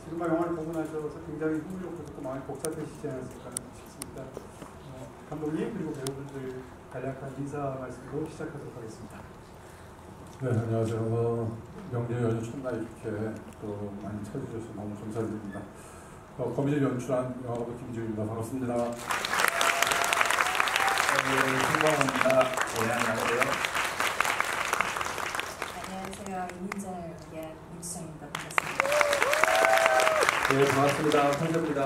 지금 영화를 보고 나셔서 굉장히 흥미롭고 많이 복잡해지지 않았을까 싶습니다. 감독님 그리고 배우분들 간략한 인사 말씀으로 시작하도록 하겠습니다. 네, 안녕하세요. 명절 연휴 첫날 이렇게 또 많이 찾아주셔서 너무 감사드립니다. 거미를 연출한 영화감독 김지우입니다. 반갑습니다. 신광호입니다. 네, 안녕하세요. 안녕하세요. 이민정 역의 임수정입니다. 반갑습니다. 네, 반갑습니다. 편집입니다.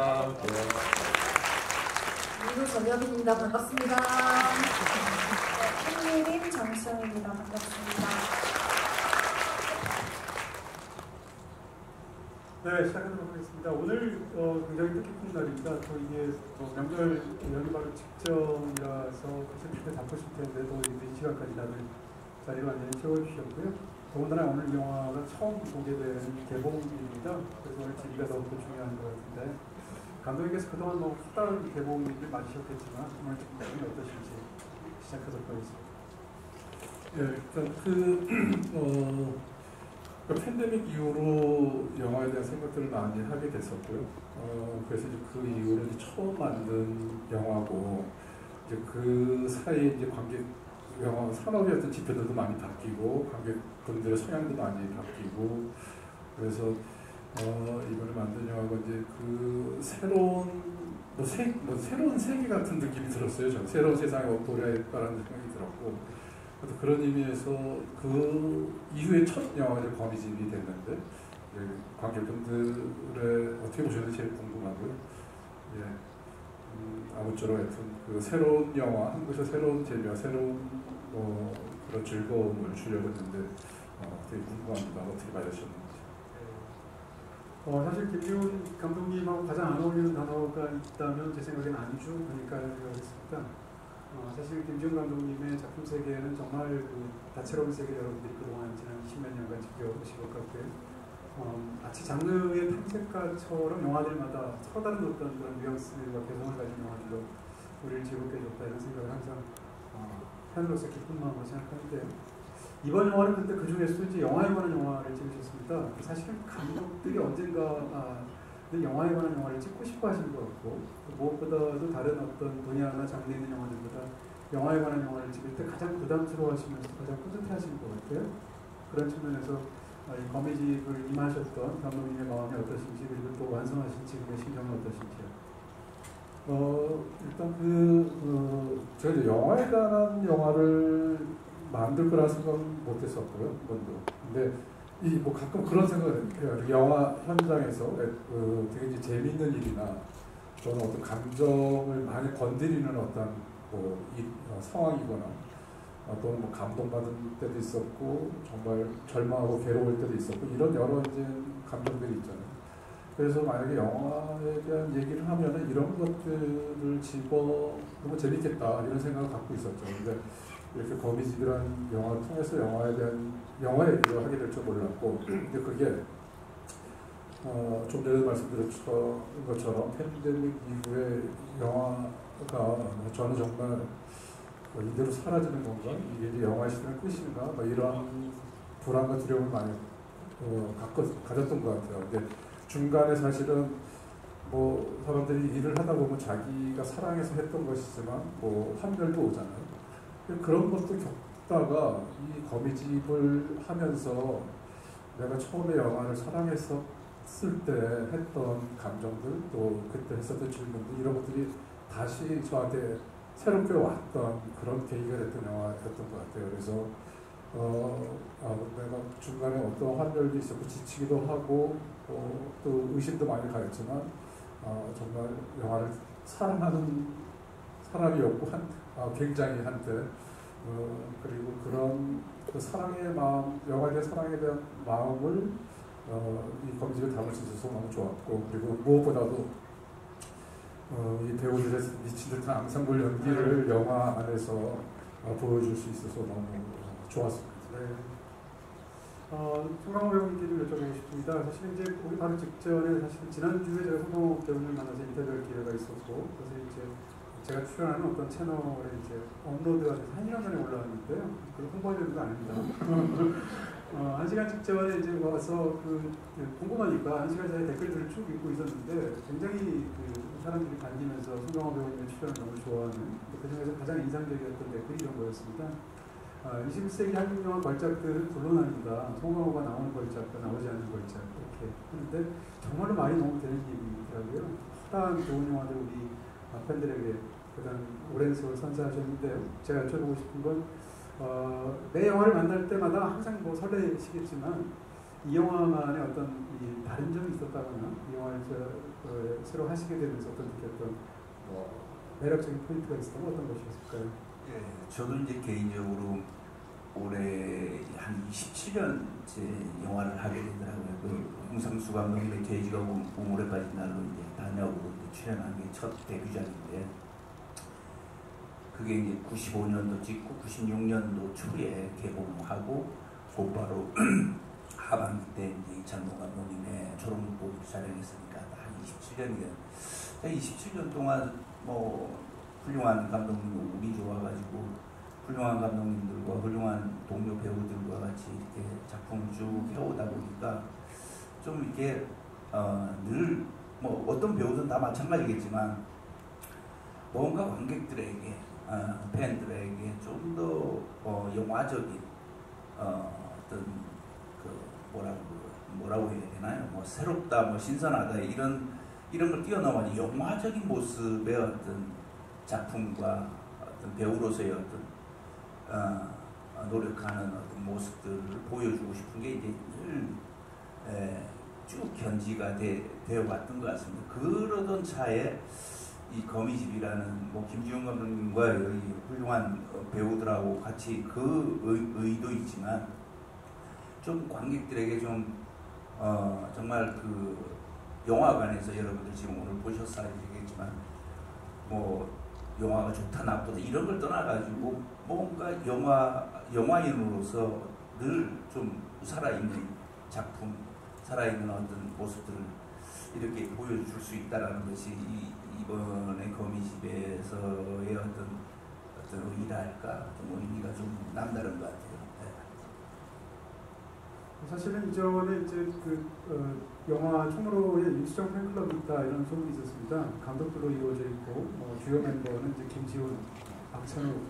미도 전여빈입니다. 반갑습니다. 한예림 정수영입니다. 반갑습니다. 네, 시작하도록 하겠습니다. 오늘 굉장히 뜻깊은 날입니다. 또 이게 명절 연휴 바로 직전이라서 그때 바쁘실 텐데 또 이 시간까지 다들 자리를 완전히 채워주셨고요. 더군다나 오늘 영화가 처음 보게 되는 개봉일입니다. 그래서 오늘 질의가 더욱더 중요한 것 같은데 감독님께서 그동안 뭐 수다른 개봉일을 맞으셨겠지만 오늘 기분이 어떠신지 시작하도록 하겠습니다. 일단 팬데믹 이후로 영화에 대한 생각들을 많이 하게 됐었고요. 그래서 이제 그 이후로 이제 처음 만든 영화고 이제 그 사이에 이제 관객 영화 산업의 어떤 지표들도 많이 바뀌고 관객분들의 성향도 많이 바뀌고 그래서 이번에 만든 영화가 이제 그 새로운 세계 같은 느낌이 들었어요. 저는 새로운 세상에 도래했다라는 생각이 들었고. 그런 의미에서 그 이후에 첫 영화가 거미집이 됐는데 관객분들의 어떻게 보셨는지 제일 궁금하고요. 아무쪼록 하여튼 그 새로운 영화, 한국에서 새로운 재미와 새로운 그런 즐거움을 주려고 했는데 되게 궁금합니다. 어떻게 받으셨는지. 사실 김지훈 감독님하고 가장 안 어울리는 단어가 있다면 제 생각엔 아니죠. 그러니까 생각했습니다. 사실 김지훈 감독님의 작품 세계는 정말 그 다채로운 세계를 여러분들이 그동안 지난 20몇 년간 지켜오신 것 같고요. 마치 장르의 탐색가처럼 영화들마다 서로 다른 어떤 그런 뉘앙스와 개성을 가진 영화들로 우리를 즐겁게 해줬다 이런 생각을 항상 팬으로서 기쁜 마음으로 생각하는데요. 이번 영화는 근데 그 중에서도 이제 영화에 관한 영화를 찍으셨습니다. 사실은 감독들이 언젠가 영화에 관한 영화를 찍고 싶어 하시는 것 같고 무엇보다도 다른 어떤 분야나 장르에 있는 영화들보다 영화에 관한 영화를 찍을 때 가장 부담스러워 하시면서 가장 뿌듯해 하시는 것 같아요. 그런 측면에서 이 거미집을 임하셨던 감독님의 마음이 어떠신지 그리고 또 완성하신 지금의 심정은 어떠신지요? 일단 제가 영화에 관한 영화를 만들 거라 생각은 못했었고요, 먼저. 근데 가끔 그런 생각을 해요. 영화 현장에서 되게 이제 재미있는 일이나 또는 어떤 감정을 많이 건드리는 어떤 상황이거나 또는 감동받은 때도 있었고 정말 절망하고 괴로울 때도 있었고 이런 여러 이제 감정들이 있잖아요. 그래서 만약에 영화에 대한 얘기를 하면은 이런 것들을 너무 재밌겠다 이런 생각을 갖고 있었죠. 근데 이렇게 거미집이라는 영화를 통해서 영화 얘기를 하게 될 줄 몰랐고 근데 그게 좀 전에 말씀드렸던 것처럼 팬데믹 이후에 영화가 저는 정말 이대로 사라지는 건가? 이게 이제 영화 시대는 끝인가? 이런 불안과 두려움을 많이 가졌던 것 같아요. 근데 중간에 사실은 사람들이 일을 하다 보면 자기가 사랑해서 했던 것이지만 환멸도 오잖아요. 그런 것도 겪다가 이 거미집을 하면서 내가 처음에 영화를 사랑했었을 때 했던 감정들 또 그때 했었던 질문들 이런 것들이 다시 저한테 새롭게 왔던 그런 계기가 됐던 영화였던 것 같아요. 그래서 내가 중간에 어떤 환멸도 있었고 지치기도 하고 또 의심도 많이 가했지만 정말 영화를 사랑하는 사람이었고 굉장히 한때 그리고 그런 그 사랑의 마음, 영화에 대한 사랑에 대한 마음을 이 거미집에 담을 수 있어서 너무 좋았고 그리고 무엇보다도 이 배우들의 미친 듯한 앙상블 연기를 영화 안에서 보여줄 수 있어서 너무 좋았습니다. 네. 송강호 배우님께 좀 여쭤보고 싶습니다. 사실 이제 우리 바로 직전에 사실 지난주에 제가 송강호 배우님을 만나서 인터뷰할 기회가 있었고 그래서 이제 제가 출연하는 어떤 채널에 이제 업로드가 돼서 1년 전에 올라왔는데요. 그 홍보하려는 거 아닙니다. 1시간 직전에 이제 와서 궁금하니까 1시간 사이에 댓글들을 쭉 읽고 있었는데 굉장히 사람들이 반기면서 송강호 배우님의 출연을 너무 좋아하는 그중에서 가장 인상적이었던 댓글이 이런 거였습니다. 21세기 한국 영화 걸작들은 곤론합니다. 송강호가 나오는 걸작과 나오지 않는 걸작 이렇게 하는데 정말로 말이 너무 되는 얘기더라고요. 허다한 좋은 영화들 우리 팬들에게 가장 오랜 세월 선사하셨는데요. 제가 여쭤보고 싶은 건 매 영화를 만날 때마다 항상 뭐 설레시겠지만 이 영화만의 어떤 이 다른 점이 있었다거나 이 영화를 새로 하시게 되면서 어떤 느꼈던 매력적인 포인트가 있었다면 어떤 것이었을까요? 예, 저도 이제 개인적으로 올해 한 27년째 영화를 하게 되더라고요. 홍상수 감독님의 돼지가 우물에 빠진 날로 이제 다녀오고 출연한 게 첫 데뷔작인데 그게 이제 95년도 찍고 96년도 초에 개봉하고 곧바로 하반기 때 이제 이찬동 감독님의 초록물고기를 촬영했으니까 한 27년이요. 27년 동안 뭐 훌륭한 감독님 운이 좋아가지고 훌륭한 감독님들과 훌륭한 동료 배우들과 같이 이렇게 작품을 쭉 해오다 보니까 좀 이렇게 늘 뭐 어떤 배우든 다 마찬가지겠지만 뭔가 관객들에게 팬들에게 좀 더 영화적인 어떤 뭐라고 해야 되나요? 뭐 새롭다, 뭐 신선하다 이런 걸 뛰어넘은 영화적인 모습의 어떤 작품과 어떤 배우로서의 어떤 노력하는 어떤 모습들을 보여주고 싶은 게 이제 늘 쭉 견지가 되어 왔던 것 같습니다. 그러던 차에 이 거미집이라는 뭐 김지훈 감독님과 여기 훌륭한 배우들하고 같이 그 의도 있지만 좀 관객들에게 좀 정말 그 영화관에서 여러분들 지금 오늘 보셨어야겠지만 뭐 영화가 좋다 나쁘다 이런 걸 떠나가지고 뭔가 영화인으로서 늘 좀 살아있는 작품, 살아있는 어떤 모습들을 이렇게 보여줄 수 있다라는 것이 이번에 거미집에서의 어떤 의미랄까 좀 의미가 좀 남다른 것 같아요. 네. 사실은 이전에 이제 영화 총으로의 임수정 팬클럽이 있다 이런 소문이 있었습니다. 감독들로 이루어져 있고 주요 멤버는 이제 김지훈, 박찬욱,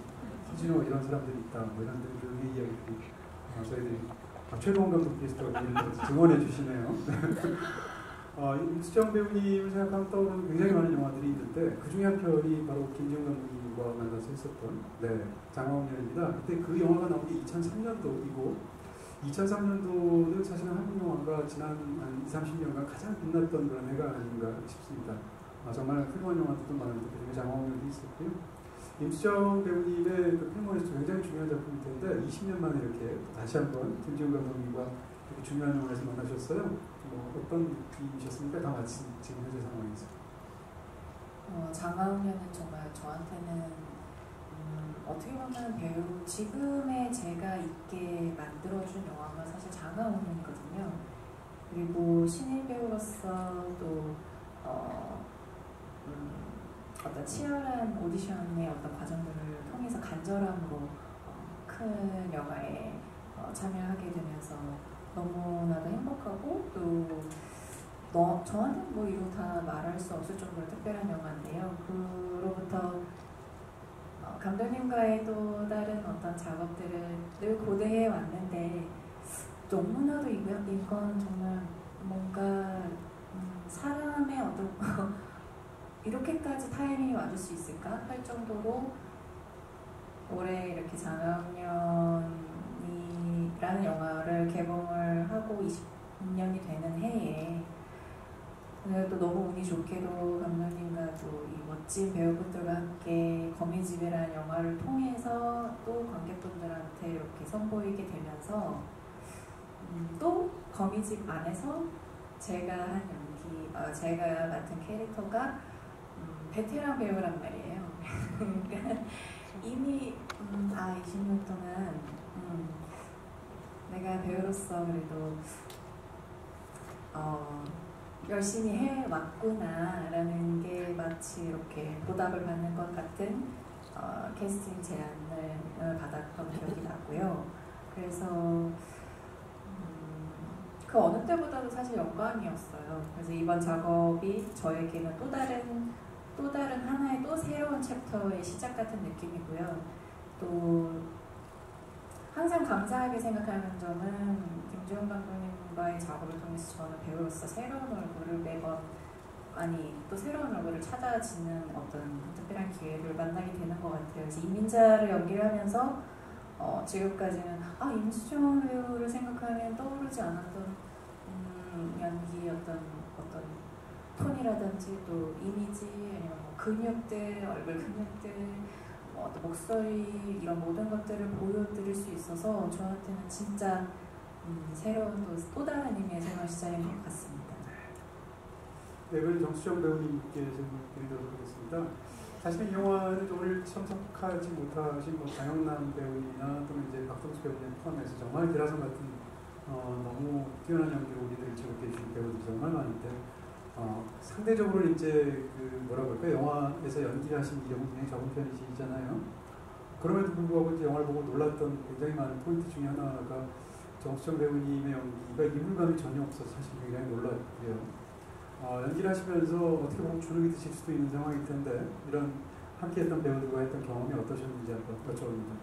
허진호 이런 사람들이 있다 뭐 이런 등의 이야기들이 저희들이 최동원 감독께서 증언해 주시네요. 임수정 배우님을 생각하면 떠오르는 굉장히 많은 영화들이 있는데 그 중에 한 편이 바로 김지훈 감독님과 만나서 했었던 장화홍련입니다. 그때 그 영화가 나온 게 2003년도이고 2003년도는 사실은 한국 영화가 지난 한 20-30년간 가장 빛났던 그런 해가 아닌가 싶습니다. 정말 훌륭한 영화들도 많은데 그중에 장화홍련도 있었고요. 임수정 배우님의 그 필모에서 굉장히 중요한 작품일 텐데 20년 만에 이렇게 다시 한번 김지훈 감독님과 이렇게 중요한 영화에서 만나셨어요. 어떤 느낌이셨습니까? 다 같이 지금 현재 상황에서. 장화홍련은 정말 저한테는 어떻게 보면 배우 지금의 제가 있게 만들어준 영화가 사실 장화홍련이거든요. 그리고 신인 배우로서 또 어떤 치열한 오디션의 어떤 과정들을 통해서 간절함으로 큰 영화에 참여하게 되면서 너무나도 행복하고 또 저한테는 뭐 이루 다 말할 수 없을 정도로 특별한 영화인데요. 그로부터 감독님과의 또 다른 어떤 작업들을 늘 고대해 왔는데 너무나도 이건 정말 뭔가 사람의 어떤 이렇게까지 타이밍이 맞을 수 있을까 할 정도로 올해 이렇게 장화홍련이라는 영화를 개봉을 하고 20년이 되는 해에 또 너무 운이 좋게도 감독님과 또 이 멋진 배우분들과 함께 거미집이라는 영화를 통해서 또 관객분들한테 이렇게 선보이게 되면서 또 거미집 안에서 제가 한 연기, 제가 맡은 캐릭터가 베테랑 배우란 말이에요. 그러니까 이미 20년 동안 내가 배우로서 그래도 열심히 해왔구나라는 게 마치 이렇게 보답을 받는 것 같은 캐스팅 제안을 받았던 기억이 나고요. 그래서 그 어느 때보다도 사실 영광이었어요. 그래서 이번 작업이 저에게는 또 다른 하나의 또 새로운 챕터의 시작 같은 느낌이고요. 또 항상 감사하게 생각하는 점은 김주현 감독님과의 작업을 통해서 저는 배우로서 새로운 얼굴을 매번 또 새로운 얼굴을 찾아지는 어떤 특별한 기회를 만나게 되는 것 같아요. 그래서 이민자를 연기를 하면서 지금까지는 임수정 배우를 생각하면 떠오르지 않았던 연기 어떤 톤이라든지 또 이미지 아니면 뭐 근육들, 얼굴 근육들, 또 목소리 이런 모든 것들을 보여드릴 수 있어서 저한테는 진짜 새로운 또 다른 의미의 새로운 시작인 것 같습니다. 네, 이번 정수정 배우님께 질문 드리도록 하겠습니다. 사실 이 영화는 오늘 참석하지 못하신 장영남 배우님이나 또는 이제 박동수 배우님 포함해서 정말 기라성 같은 너무 뛰어난 연기로 우리를 즐겁게 해주신 배우들이 정말 많은데 상대적으로 이제 뭐라고 할까요? 영화에서 연기를 하신 이력은 굉장히 적은 편이시잖아요. 그럼에도 불구하고 이제 영화를 보고 놀랐던 굉장히 많은 포인트 중에 하나가 정수정 배우님의 연기가 이물감이 전혀 없어서 사실 굉장히 놀랐고요. 연기를 하시면서 어떻게 보면 주눅이 드실 수도 있는 상황일 텐데 이런 함께했던 배우들과 했던 경험이 어떠셨는지 한번 여쭤봅니다.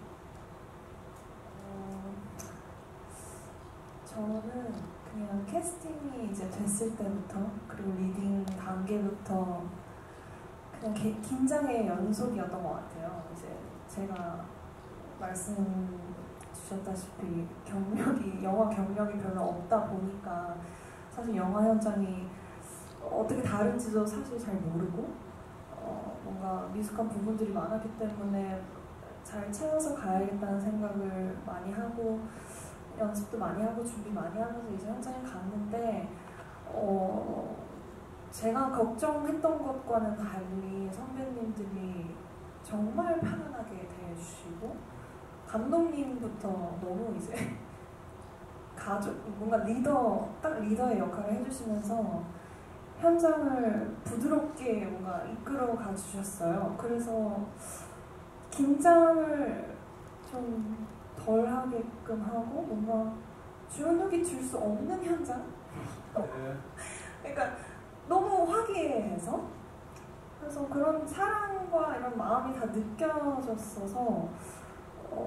저는 그냥 캐스팅이 이제 됐을 때부터 그리고 리딩 단계부터 그냥 긴장의 연속이었던 것 같아요. 이제 제가 말씀 주셨다시피 영화 경력이 별로 없다 보니까 사실 영화 현장이 어떻게 다른지도 사실 잘 모르고 뭔가 미숙한 부분들이 많았기 때문에 잘 채워서 가야겠다는 생각을 많이 하고 연습도 많이 하고 준비 많이 하면서 이제 현장에 갔는데 제가 걱정했던 것과는 달리 선배님들이 정말 편안하게 대해주시고 감독님부터 너무 이제 뭔가 딱 리더의 역할을 해주시면서 현장을 부드럽게 뭔가 이끌어 가주셨어요. 그래서 긴장을 좀 덜 하게끔 하고 뭔가 주눅이 들 수 없는 현장? 그러니까 너무 화기애애해서 그래서 그런 사랑과 이런 마음이 다 느껴졌어서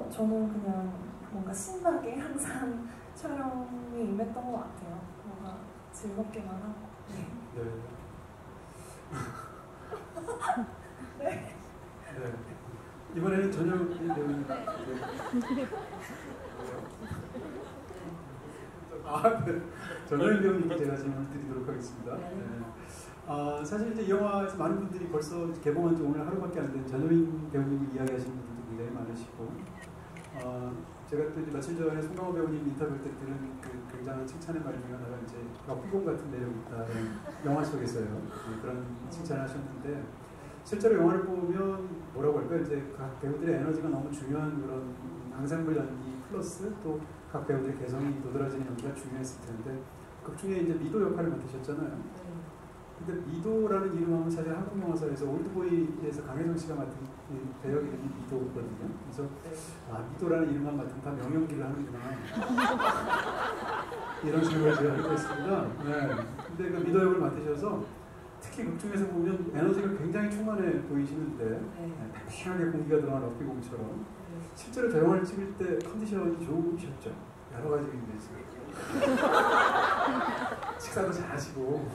저는 그냥 뭔가 신나게 항상 촬영에 임했던 것 같아요. 뭔가 즐겁게만 하고. 네. 네. 네. 이번에는 전혀 배우님. 네. 전효인 배우님께 제가 질문을 드리도록 하겠습니다. 네. 사실 이제 이 영화에서 많은 분들이 벌써 개봉한 지 오늘 하루밖에 안 된 전효인 배우님을 이야기하시는 분들도 굉장히 많으시고, 제가 또 이제 며칠 전에 송강호 배우님 인터뷰 때 들은 굉장한 칭찬의 말 중에 하나가 이제 럭비공 같은 매력이 있다는 영화 속에서요. 그런 칭찬을 하셨는데, 실제로 영화를 보면 뭐라고 할까요? 이제 각 배우들의 에너지가 너무 중요한 그런 앙상블 연기 플러스 또 각 배우들의 개성이 도드라지는 연기가 중요했을 텐데 그 중에 이제 미도 역할을 맡으셨잖아요. 근데 미도라는 이름하면 사실 한국 영화사에서 올드보이에서 강혜정 씨가 맡은 배역 이름이 미도거든요. 그래서 미도라는 이름만 맡으면 다 명연기를 하는구나 이런 생각을 제가 하고 있습니다. 네. 근데 그 미도 역을 맡으셔서 특히 극 중에서 보면 에너지가 굉장히 충만해 보이시는데 팽팽하게 공기가 들어간 럭비공처럼 실제로 저 영화를 찍을 때 컨디션이 좋으셨죠? 여러 가지 의미에서 식사도 잘 하시고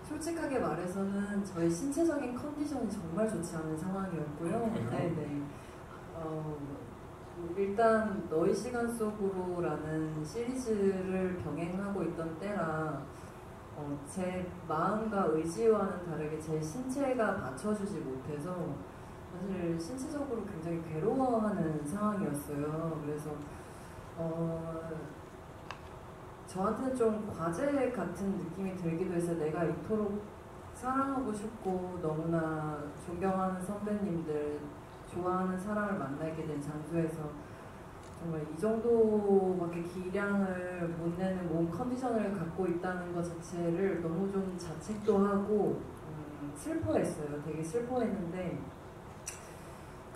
솔직하게 말해서는 저의 신체적인 컨디션이 정말 좋지 않은 상황이었고요. 네네. 일단 너의 시간 속으로라는 시리즈를 병행하고 있던 때라 제 마음과 의지와는 다르게 제 신체가 받쳐주지 못해서 사실 신체적으로 굉장히 괴로워하는 상황이었어요. 그래서 저한테는 좀 과제 같은 느낌이 들기도 해서 내가 이토록 사랑하고 싶고 너무나 존경하는 선배님들, 좋아하는 사람을 만나게 된 장소에서 정말 이 정도밖에 기량을 못 내는 몸 컨디션을 갖고 있다는 것 자체를 너무 좀 자책도 하고 슬퍼했어요. 되게 슬퍼했는데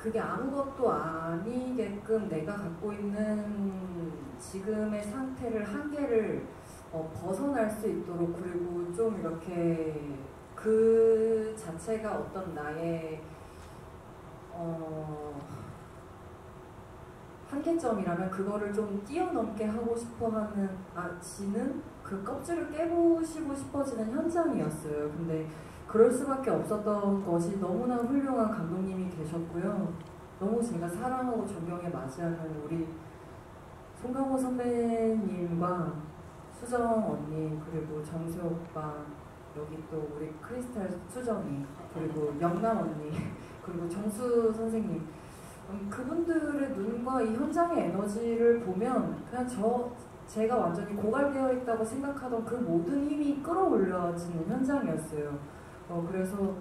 그게 아무것도 아니게끔 내가 갖고 있는 지금의 상태를 한계를 벗어날 수 있도록, 그리고 좀 이렇게 그 자체가 어떤 나의 한계점이라면 그거를 좀 뛰어넘게 하고 싶어하는 지는 그 껍질을 깨부시고 싶어지는 현장이었어요. 근데 그럴 수밖에 없었던 것이 너무나 훌륭한 감독님이 계셨고요. 너무 제가 사랑하고 존경에 맞이하는 우리 송강호 선배님과 수정 언니, 그리고 정세 오빠, 여기 또 우리 크리스탈 수정이, 그리고 영남 언니, 그리고 정수 선생님, 그분들의 눈과 이 현장의 에너지를 보면 그냥 제가 완전히 고갈되어 있다고 생각하던 그 모든 힘이 끌어올려지는 현장이었어요. 그래서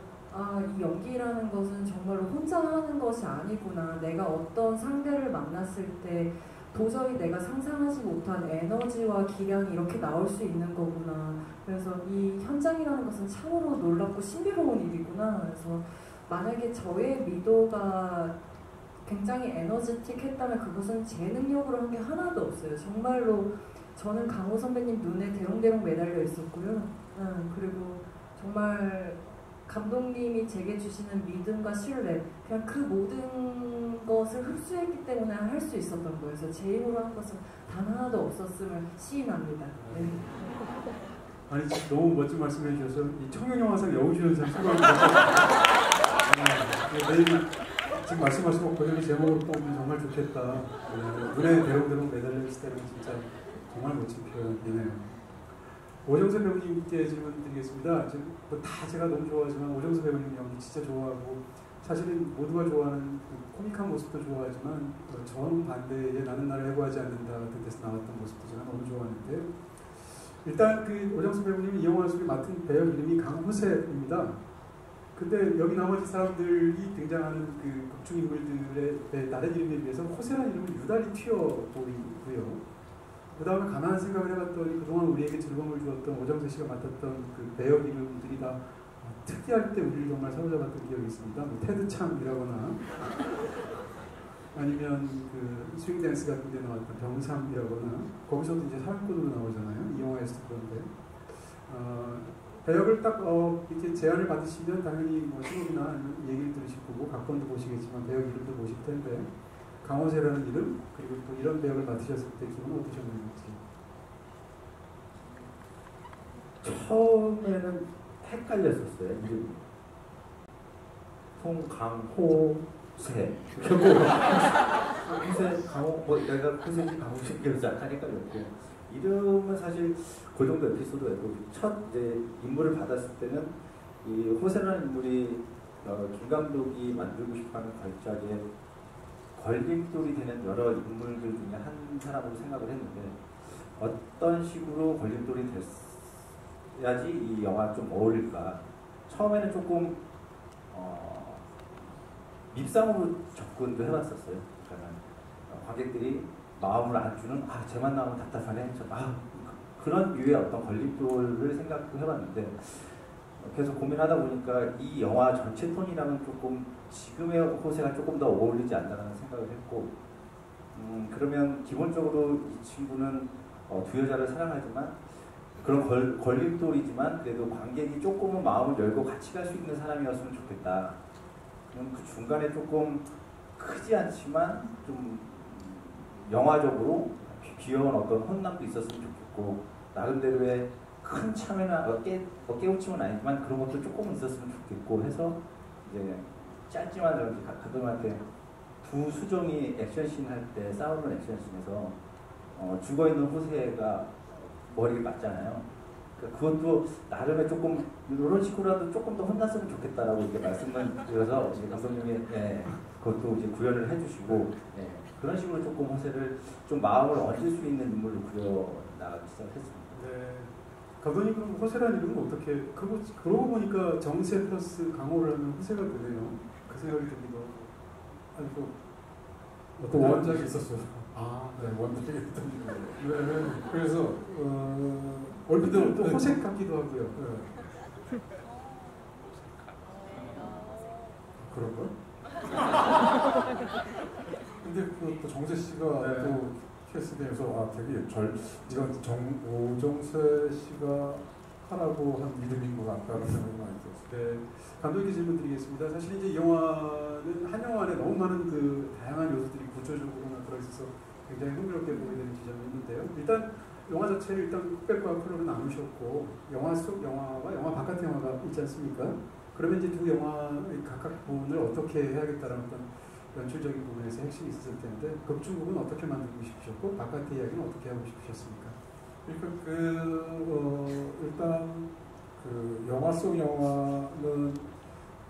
이 연기라는 것은 정말로 혼자 하는 것이 아니구나. 내가 어떤 상대를 만났을 때 도저히 내가 상상하지 못한 에너지와 기량이 이렇게 나올 수 있는 거구나. 그래서 이 현장이라는 것은 참으로 놀랍고 신비로운 일이구나. 그래서 만약에 저의 미도가 굉장히 에너지틱했다면 그것은 제 능력으로 한 게 하나도 없어요. 정말로 저는 강호 선배님 눈에 대롱대롱 매달려 있었고요. 그리고 정말 감독님이 제게 주시는 믿음과 신뢰, 그냥 그 모든 것을 흡수했기 때문에 할 수 있었던 거예요. 그래서 제 힘으로 한 것은 단 하나도 없었음을 시인합니다. 네. 아니 너무 멋진 말씀해 주셔서 이 청년영화상 여우주연상 수고합니다. 내일 지금 말씀하신 거 고정의 제목을 뽑으면 정말 좋겠다. 눈에 대롱대롱 매달려 있을 때는 진짜 정말 멋진 표현이네요. 오정세 배우님께 질문 드리겠습니다. 지금 다 제가 너무 좋아하지만 오정세 배우님 연기 진짜 좋아하고 사실은 모두가 좋아하는 그 코믹한 모습도 좋아하지만 정반대의 나는 나를 해고하지 않는다 같은 데서 나왔던 모습도 제가 너무 좋아하는데, 일단 그 오정세 배우님이 이 영화 속에 맡은 배역 이름이 강호세입니다. 근데 여기 나머지 사람들이 등장하는 그 극중 인물들의 다른 이름에 비해서 호세라는 이름은 유달리 튀어 보이고요. 그 다음에 가만히 생각을 해봤더니 그동안 우리에게 즐거움을 주었던 오정세 씨가 맡았던 그 배역 이름들이 다 특이할 때 우리를 정말 사로잡았던 기억이 있습니다. 뭐 테드 참이라거나 아니면 그 스윙 댄스 같은 데 나왔던 병삼이라거나, 거기서도 이제 사회권으로 나오잖아요. 이 영화에서도 그런데 배역을 딱 이렇게 제안을 받으시면 당연히 뭐 신곡이나 얘기를 들으실 거고 각본도 보시겠지만 배역 이름도 보실 텐데, 강호세라는 이름, 그리고 또 이런 배역을 맡으셨을 때 기분은 어떠셨는지? 처음에는 헷갈렸었어요. 이름이. 송강호세. 호세, 강호, 내가 호세인지 강호세인지 약간 헷갈렸고, 이름은 사실 그 정도 에피소드였고, 첫 이제 인물을 받았을 때는 이 호세라는 인물이 김 감독이 만들고 싶어하는 걸작에 걸림돌이 되는 여러 인물들 중에 한 사람으로 생각을 했는데, 어떤 식으로 걸림돌이 됐어야지 이 영화 좀 어울릴까. 처음에는 조금 밉상으로 접근도 해봤었어요. 그러니까 관객들이 마음을 안 주는, 쟤만 나오면 답답하네, 그런 류의 어떤 걸림돌을 생각도 해봤는데, 계속 고민하다 보니까 이 영화 전체 톤이랑은 조금 지금의 호세가 조금 더 어울리지 않나라는 생각을 했고, 그러면 기본적으로 이 친구는 두 여자를 사랑하지만 그런 걸림돌이지만 그래도 관객이 조금은 마음을 열고 같이 갈 수 있는 사람이었으면 좋겠다. 그 중간에 조금 크지 않지만 좀 영화적으로 귀여운 어떤 혼남도 있었으면 좋겠고, 나름대로의 큰 참여나 깨우침은 아니지만 그런 것도 조금 있었으면 좋겠고 해서, 이제 짧지만 저렇게 감독님한테 두 수정이 액션씬 할 때 싸우는 액션씬에서 죽어있는 호세가 머리를 맞잖아요. 그러니까 그것도 나름의 조금 이런 식으로라도 조금 더 혼났으면 좋겠다라고 이렇게 말씀을 드려서 감독님이 그것도 이제 구현을 해주시고, 그런 식으로 조금 호세를 좀 마음을 얹을 수 있는 인물로 그려 나가기 시작했습니다. 네. 감독님 그럼 호세라는 이름은 어떻게, 그러고 보니까 정세 플러스 강호를 하면 호세가 되네요. 그 생각이 듭니다. 아니 또 어떤 원작이 있었어요. 네, 원작이 있던 네. 그래서 얼핏 또 호색 같기도 하고요. 그런 걸? 또 정세 씨가 네. 또 캐스팅에서 되게 이건 오정세 씨가 하라고 한 이름인 것 같다는 생각이 많이 들었어요. 네, 감독님께 질문 드리겠습니다. 사실 이제 이 영화는 한 영화 안에 너무 많은 그 다양한 요소들이 구조적으로나 들어있어서 굉장히 흥미롭게 보게 되는 지점이 있는데요. 일단 영화 자체를 일단 흑백과 컬러로 나누셨고 영화 속 영화와 영화 바깥 영화가 있지 않습니까? 그러면 이제 두 영화의 각각 부분을 어떻게 해야겠다라는 어떤 연출적인 부분에서 핵심이 있었을 텐데 극중국은 어떻게 만들고 싶으셨고 바깥의 이야기는 어떻게 하고 싶으셨습니까? 그러니까 일단 그 영화 속 영화는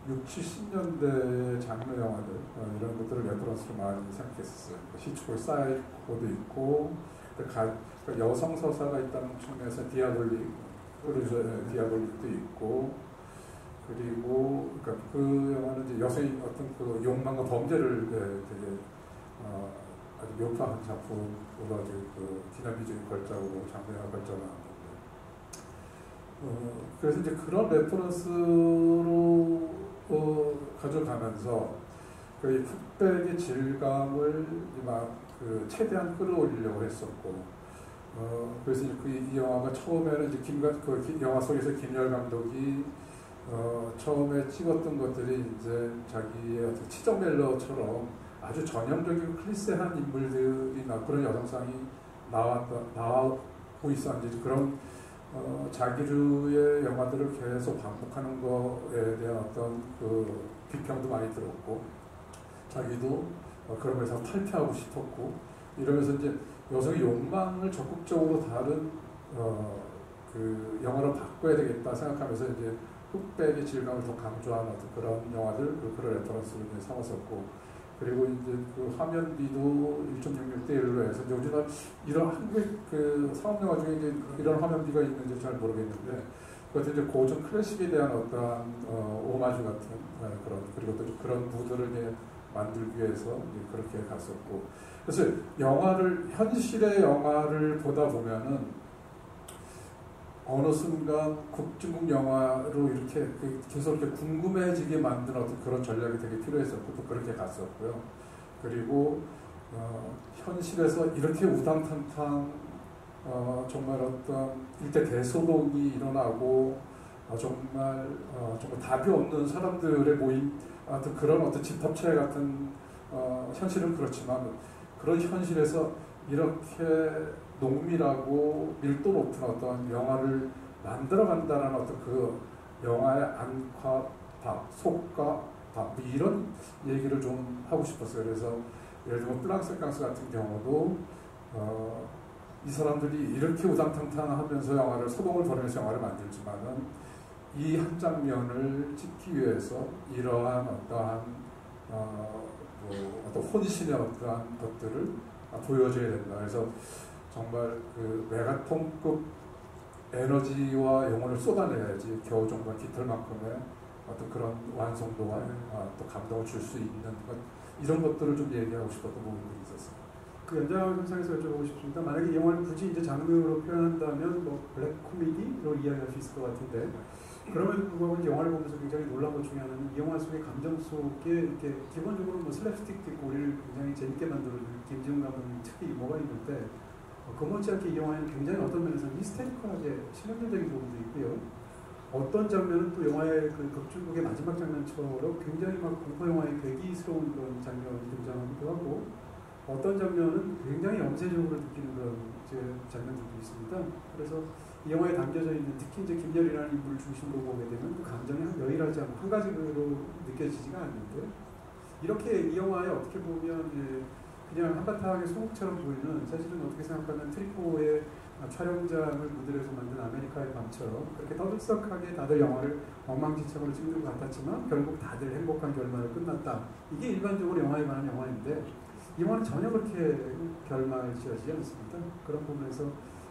60, 70년대 장르 영화들 이런 것들을 레퍼런스로 많이 생각했었어요. 히치콕 사이코도 있고 그러니까 여성 서사가 있다는 측면에서 디아볼릭도 있고 그리고 그러니까 그 영화는 이제 여성의 어떤 그 욕망과 범죄를 되게 아주 묘사한 작품으로 아주 그 디나미적인 걸작으로 장르가 걸작을 한 건데 그래서 이제 그런 레퍼런스로 가져가면서 그 흑백의 질감을 막 그 최대한 끌어올리려고 했었고 그래서 이 영화가 처음에는 이제 그 영화 속에서 김열 감독이 처음에 찍었던 것들이 이제 자기의 어떤 치적 멜로처럼 아주 전형적인 클리셰한 인물들이 그런 여성상이 나오고 있었는지 그런 자기류의 영화들을 계속 반복하는 거에 대한 어떤 그 비평도 많이 들었고 자기도 그러면서 탈피하고 싶었고 이러면서 이제 여성의 욕망을 적극적으로 다른 그 영화로 바꿔야 되겠다 생각하면서 이제 흑백의 질감을 더 강조하는 어떤 그런 영화들 그런 레퍼런스를 이제 삼았었고 그리고 이제 그 화면비도 1.66대 1로 해서 이제 우리나라 이런 한국 그 상업 영화 중에 이제 이런 화면비가 있는지 잘 모르겠는데 그것도 이제 고전 클래식에 대한 어떤 오마주 같은 그런 그리고 또 그런 무드를 이제 만들기 위해서 이제 그렇게 갔었고 그래서 현실의 영화를 보다 보면은 어느 순간 국중국 영화로 이렇게 계속 이렇게 궁금해지게 만드는 어떤 그런 전략이 되게 필요했었고 또 그렇게 갔었고요. 그리고 현실에서 이렇게 우당탕탕 정말 어떤 일대 대소동이 일어나고 정말 답이 없는 사람들의 모임 어떤 그런 어떤 집합체 같은 현실은 그렇지만 그런 현실에서 이렇게 농밀하고 밀도 높은 어떤 영화를 만들어간다는 어떤 그 영화의 안과 박, 속과 박 이런 얘기를 좀 하고 싶었어요. 그래서 예를 들면 플랑스강스 같은 경우도 이 사람들이 이렇게 우당탕탕하면서 영화를 소동을 벌이면서 영화를 만들지만은 이 한 장면을 찍기 위해서 이러한 어떠한 어떤 혼신의 어떠한 것들을 보여줘야 된다. 그래서 정말 그 메가톤급 에너지와 영혼을 쏟아내야지 겨우 정말 깃털만큼의 어떤 그런 완성도와 또 감동을 줄 수 있는 것 이런 것들을 좀 얘기하고 싶었던 부분들이 있었어요. 그 연장선상에서 여쭤보고 싶습니다. 만약에 이 영화를 굳이 이제 장르로 표현한다면 뭐 블랙 코미디로 이야기할 수 있을 것 같은데 그러면 그거 영화를 보면서 굉장히 놀란 것 중에 하나는 이 영화 속의 감정 속에 이렇게 기본적으로 뭐 슬랩스틱도 있고 우리를 굉장히 재밌게 만들어주는 김지훈 감독님 특히 유머가 있는데 그 못지않게 이 영화에는 굉장히 어떤 면에서 히스테리컬하게 실험적인 부분도 있고요. 어떤 장면은 또 영화의 그 극중국의 마지막 장면처럼 굉장히 막 공포 영화의 괴기스러운 그런 장면이 등장하기도 하고 어떤 장면은 굉장히 염세적으로 느끼는 그런 장면들도 있습니다. 그래서 이 영화에 담겨져 있는 특히 이제 김열이라는 인물을 중심으로 보게 되면 그 감정이 여일하지 않고 한 가지로 느껴지지가 않는데 이렇게 이 영화에 어떻게 보면 그냥 한바탕의 소극처럼 보이는 사실은 어떻게 생각하면 트리포의 촬영장을 무대로 해서 만든 아메리카의 밤처럼 그렇게 떠들썩하게 다들 영화를 엉망진창으로 찍는 것 같았지만 결국 다들 행복한 결말을 끝났다. 이게 일반적으로 영화에 관한 영화인데 이 영화는 전혀 그렇게 결말 지어지지 않습니다. 그런 부분에서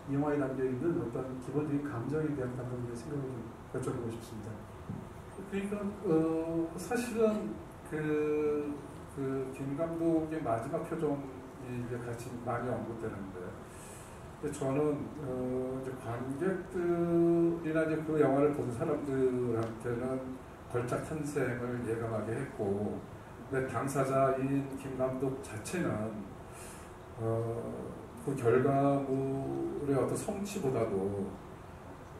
이 영화에 담겨있는 어떤 기본적인 감정에 대한 감독님의 생각을 좀 여쭤보고 싶습니다. 그러니까 사실은 김 감독의 마지막 표정이 이제 같이 많이 언급되는데 저는 이제 관객들이나 이제 그 영화를 본 사람들한테는 걸작 탄생을 예감하게 했고 근데 당사자인 김 감독 자체는 그 결과물의 어떤 성취보다도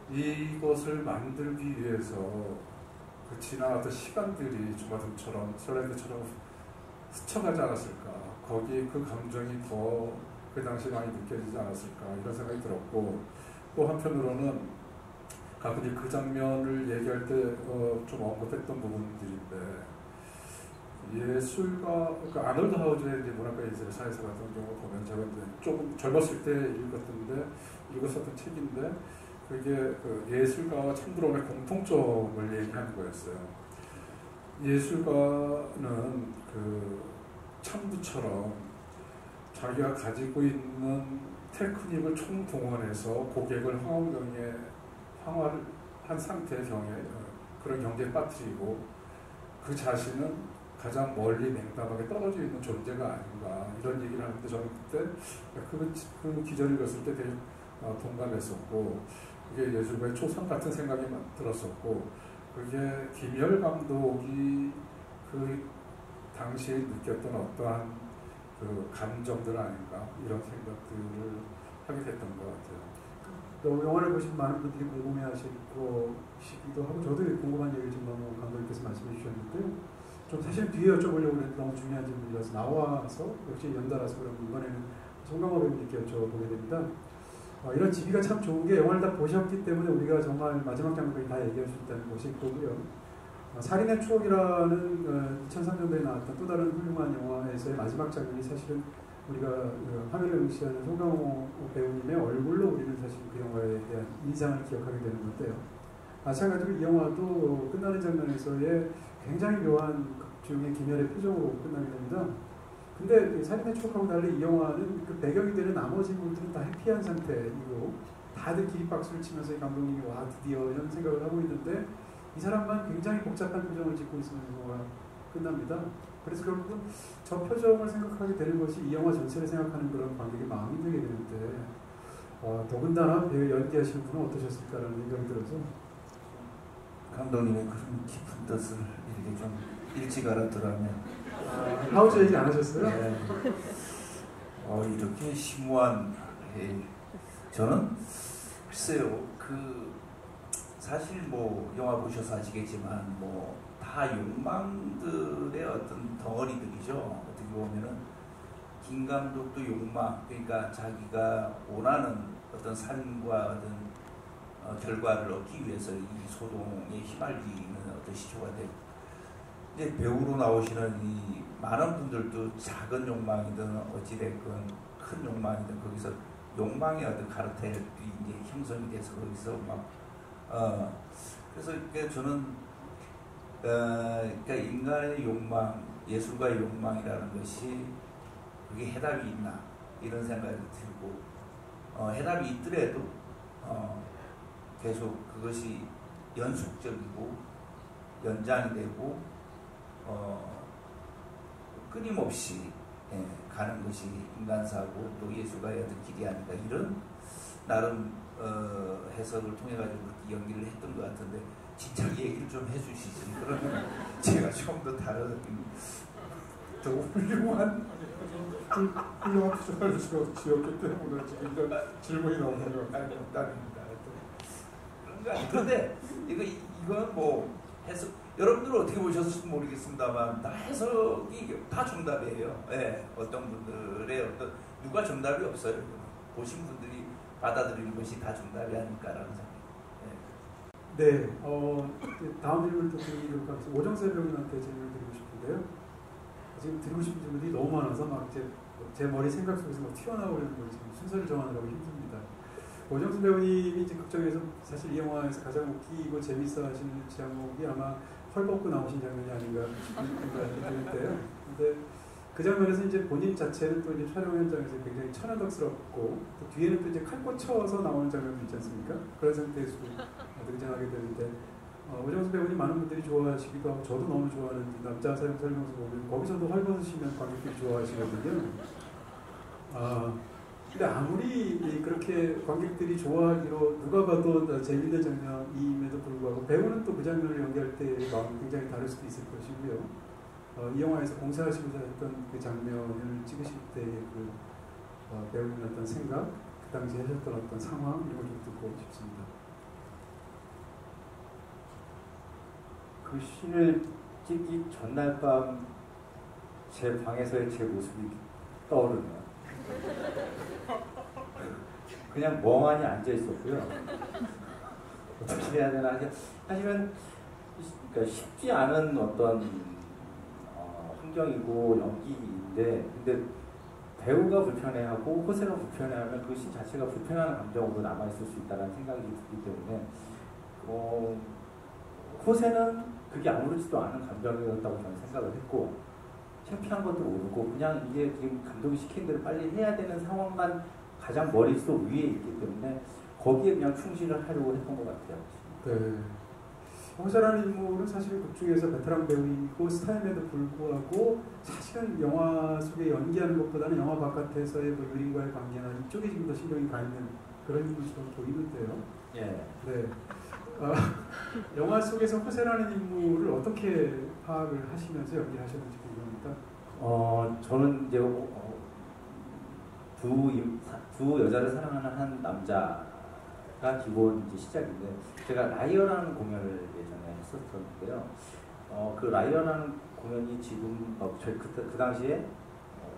이것을 만들기 위해서 그 지나갔던 시간들이 주마등처럼 슬라이드처럼 스쳐가지 않았을까. 거기에 그 감정이 더 그 당시 많이 느껴지지 않았을까 이런 생각이 들었고, 또 한편으로는 가끔 이제 그 장면을 얘기할 때 좀 언급했던 부분들인데, 예술가, 그러니까 아놀드 하우저의 이제 문학과 예술의 사회사 같은 경우 보면 제가 이제 조금 젊었을 때 읽었었던 책인데, 그게 그 예술가와 참드롬의 공통점을 얘기하는 거였어요. 예술가는 그 참두처럼 자기가 가지고 있는 테크닉을 총동원해서 고객을 황화를 한 상태의 그런 경지에 빠뜨리고, 그 자신은 가장 멀리 냉담하게 떨어져 있는 존재가 아닌가 이런 얘기를 하는데, 저는 그때 그 기전을 읽었을 때 되게 동감했었고, 그게 예술가의 초상 같은 생각이 들었었고, 그게 김열 감독이 그 당시에 느꼈던 어떠한 그 감정들 아닌가 이런 생각들을 하게 됐던 것 같아요. 또 영화를 보신 많은 분들이 궁금해하실 것이기도 하고, 저도 궁금한 얘기를 지금 너무 감독님께서 말씀해 주셨는데요. 좀 사실 뒤에 여쭤보려고 했는데 너무 중요한 질문이라서 나와서 역시 연달아서 그럼 이번에는 송강호 배우님께 여쭤보게 됩니다. 이런 지비가 참 좋은 게, 영화를 다 보셨기 때문에 우리가 정말 마지막 장면까지 다 얘기할 수 있다는 것이 있고요. 살인의 추억이라는 2003년도에 나왔던 또 다른 훌륭한 영화에서의 마지막 장면이 사실은 우리가 화면에 응시하는 송강호 배우님의 얼굴로 우리는 사실 그 영화에 대한 인상을 기억하게 되는 건데요. 마찬가지로 이 영화도 끝나는 장면에서의 굉장히 묘한 극중의 김열의 표정으로 끝나게 됩니다. 근데 살인의 추억하고 달리 이 영화는 그 배경이 되는 나머지 인물들은 다 해피한 상태이고, 다들 기립박수를 치면서 이 감독님이 와 드디어 이런 생각을 하고 있는데, 이 사람만 굉장히 복잡한 표정을 짓고 있으면 영화가 끝납니다. 그래서 결국은 저 표정을 생각하게 되는 것이 이 영화 전체를 생각하는 그런 관객의 마음이 되게 되는데, 더군다나 배우 연기하시는 분은 어떠셨을까라는 생각이 들어서, 감독님의 그런 깊은 뜻을 이렇게 좀 일찍 알아들으면 하우저 얘기 안 하셨어요? 네. 이렇게 심오한 저는 글쎄요, 사실 뭐 영화 보셔서 아시겠지만 뭐 다 욕망들의 어떤 덩어리들이죠. 어떻게 보면은 김 감독도 욕망, 그러니까 자기가 원하는 어떤 삶과 어떤 결과를 얻기 위해서 이 소동에 휘말리는 어떤 시초가 되고, 이제 배우로 나오시는 이 많은 분들도 작은 욕망이든 어찌됐건 큰 욕망이든 거기서 욕망의 어떤 카르텔이 이제 형성이 돼서 거기서 그래서 저는 그러니까 인간의 욕망, 예술가의 욕망이라는 것이 그게 해답이 있나 이런 생각이 들고, 해답이 있더라도 계속 그것이 연속적이고 연장이 되고 끊임없이 가는 것이 인간사고 또 예술가의 어떤 길이 아닌가, 이런 나름 해석을 통해 가지고 그렇게 연기를 했던 것 같은데, 진짜 얘기를 좀 해주시지. 그러면 제가 좀 더 다른 더 훌륭한 표정을 지었기 때문에 지금 이런 질문이 나오는 거 아닙니다. 그런 거 아니에요. 그런데 이건 뭐 해석, 여러분들은 어떻게 보셨을지 모르겠습니다만 다 해석이 다 정답이에요. 네, 어떤 분들의 누가 정답이 없어요. 보신 분들이 받아들이는 것이 다 정답이 아닐까라는 생각이. 네, 다음 질문을 또 드리도록 하겠습니다. 오정세 배우님한테 질문을 드리고 싶은데요. 지금 드리고 싶은 질문이 너무 많아서 막 제 머리 생각 속에서 막 튀어나오려는 걸 지금 순서를 정하느라고 힘듭니다. 오정세 배우님이 이제 극장에서 사실 이 영화에서 가장 웃기고 재밌어 하시는 장면이 아마 헐 벗고 나오신 장면이 아닌가 생각이 드는데요. 근데 그 장면에서 이제 본인 자체는 또 이제 촬영 현장에서 굉장히 천연덕스럽고, 또 뒤에는 또 이제 칼 꽂혀서 나오는 장면도 있지 않습니까? 그런 상태에서 등장하게 되는데, 오정수 배우님 많은 분들이 좋아하시기도 하고, 저도 너무 좋아하는 남자 사용 설명서 보면 거기서도 헐 벗으시면 관객들이 좋아하시거든요. 근데 아무리 그렇게 관객들이 좋아하기로 누가 봐도 재밌는 장면임에도 불구하고, 배우는 또 그 장면을 연기할 때 마음이 굉장히 다를 수도 있을 것이고요. 이 영화에서 공사하시면서 했던 그 장면을 찍으실 때의 그 배우는 어떤 생각, 그 당시에 하셨던 어떤 상황 이런 걸 좀 듣고 싶습니다. 그 씬을 찍기 전날 밤 제 방에서의 제 모습이 떠오르네요. 그냥 멍하니 앉아 있었고요. 어떻게 해야 되나. 사실은 그러니까 쉽지 않은 어떤 환경이고 연기인데, 근데 배우가 불편해하고 호세가 불편해하면 그 씬 자체가 불편한 감정으로 남아있을 수 있다는 생각이 들기 때문에 호세는 그게 아무렇지도 않은 감정이었다고 저는 생각을 했고, 창피한 것도 모르고 그냥 이게 지금 감독이 시킨 대로 빨리 해야 되는 상황만 가장 머릿속 위에 있기 때문에 거기에 그냥 충실을 하려고 했던 것 같아요. 네. 호세라는 인물은 사실 극 중에서 베테랑 배우이고 스타임에도 불구하고 사실은 영화 속에 연기하는 것보다는 영화 바깥에서의 뭐 유림과의 관계나 이쪽에 지금 더 신경이 가 있는 그런 인물처럼 보이는데요. 예. 네. 영화 속에서 호세라는 인물을 어떻게 파악을 하시면서 연기하셨는지 궁금합니다. 저는 이제 두 여자를 사랑하는 한 남자가 기본 이제 시작인데, 제가 라이어라는 공연을 예전에 했었었는데요. 그 라이어라는 공연이 지금 그 당시에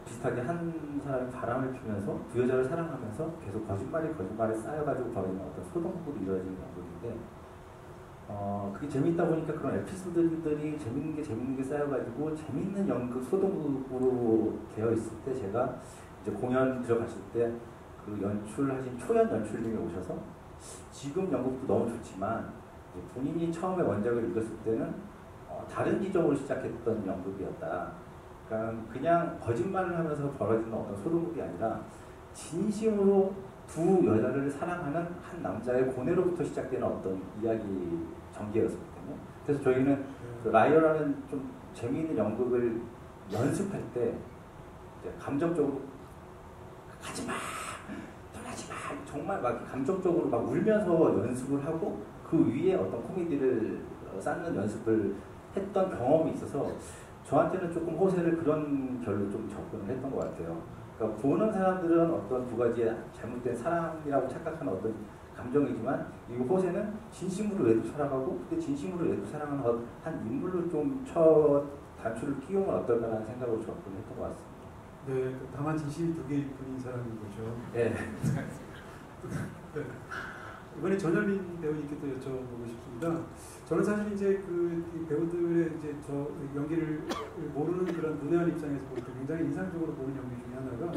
비슷하게 한 사람이 바람을 피면서 두 여자를 사랑하면서 계속 거짓말에 쌓여가지고 벌어지는 어떤 소동극으로 이루어지는 연극인데, 그게 재밌다 보니까 그런 에피소드들이 재밌는 게 쌓여가지고 재밌는 연극 소동극으로 되어 있을 때, 제가 이제 공연 들어갔을 때 그 연출하신 초연 연출님이 오셔서 지금 연극도 너무 좋지만 본인이 처음에 원작을 읽었을 때는 다른 지점으로 시작했던 연극이었다. 그러니까 그냥 거짓말을 하면서 벌어지는 어떤 소동극이 아니라 진심으로 두 여자를 사랑하는 한 남자의 고뇌로부터 시작되는 어떤 이야기 전개였거든요. 그래서 저희는 그 라이어라는 좀 재미있는 연극을 연습할 때 이제 감정적으로 하지마! 떠나지마! 정말 막 감정적으로 막 울면서 연습을 하고 그 위에 어떤 코미디를 쌓는 연습을 했던 경험이 있어서 저한테는 조금 호세를 그런 결로 좀 접근을 했던 것 같아요. 그러니까 보는 사람들은 어떤 두 가지의 잘못된 사랑이라고 착각하는 어떤 감정이지만, 이 호세는 진심으로 외도 사랑하고, 근데 진심으로 외도 사랑하는 한 인물로 좀 단추를 끼우면 어떨까라는 생각으로 접근했던 것 같습니다. 네, 다만 진심이 두 개일 뿐인 사람인 거죠. 네. 네. 이번에 전현민 배우님께도 여쭤보고 싶습니다. 저는 사실 이제 그 배우들의 이제 저 연기를 모르는 그런 문외한 입장에서 볼 때 굉장히 인상적으로 보는 연기 중에 하나가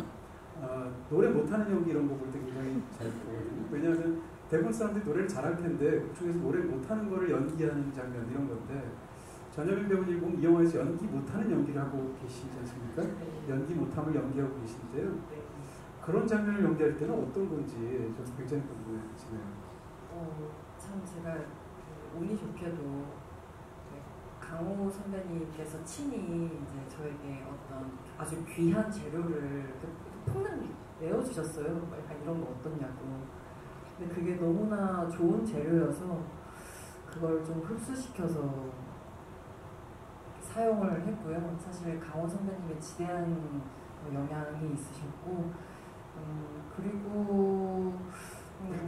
노래 못하는 연기 이런 거 볼 때 굉장히 잘 보거든요. 왜냐하면 대부분 사람들이 노래를 잘할 텐데 그 중에서 노래 못하는 거를 연기하는 장면 이런 건데, 전현민 배우님 보면 이 영화에서 연기 못하는 연기를 하고 계시지 않습니까? 연기 못함을 연기하고 계신데요. 그런 장면을 연기할 때는 어떤 건지 저는 굉장히 궁금해지네요. 참 제가 운이 좋게도 강호 선배님께서 친히 이제 저에게 어떤 아주 귀한 재료를 평생 내어주셨어요. 약간 이런 거 어떻냐고. 근데 그게 너무나 좋은 재료여서 그걸 좀 흡수시켜서 사용을 했고요. 사실 강호 선배님의 지대한 영향이 있으셨고, 그리고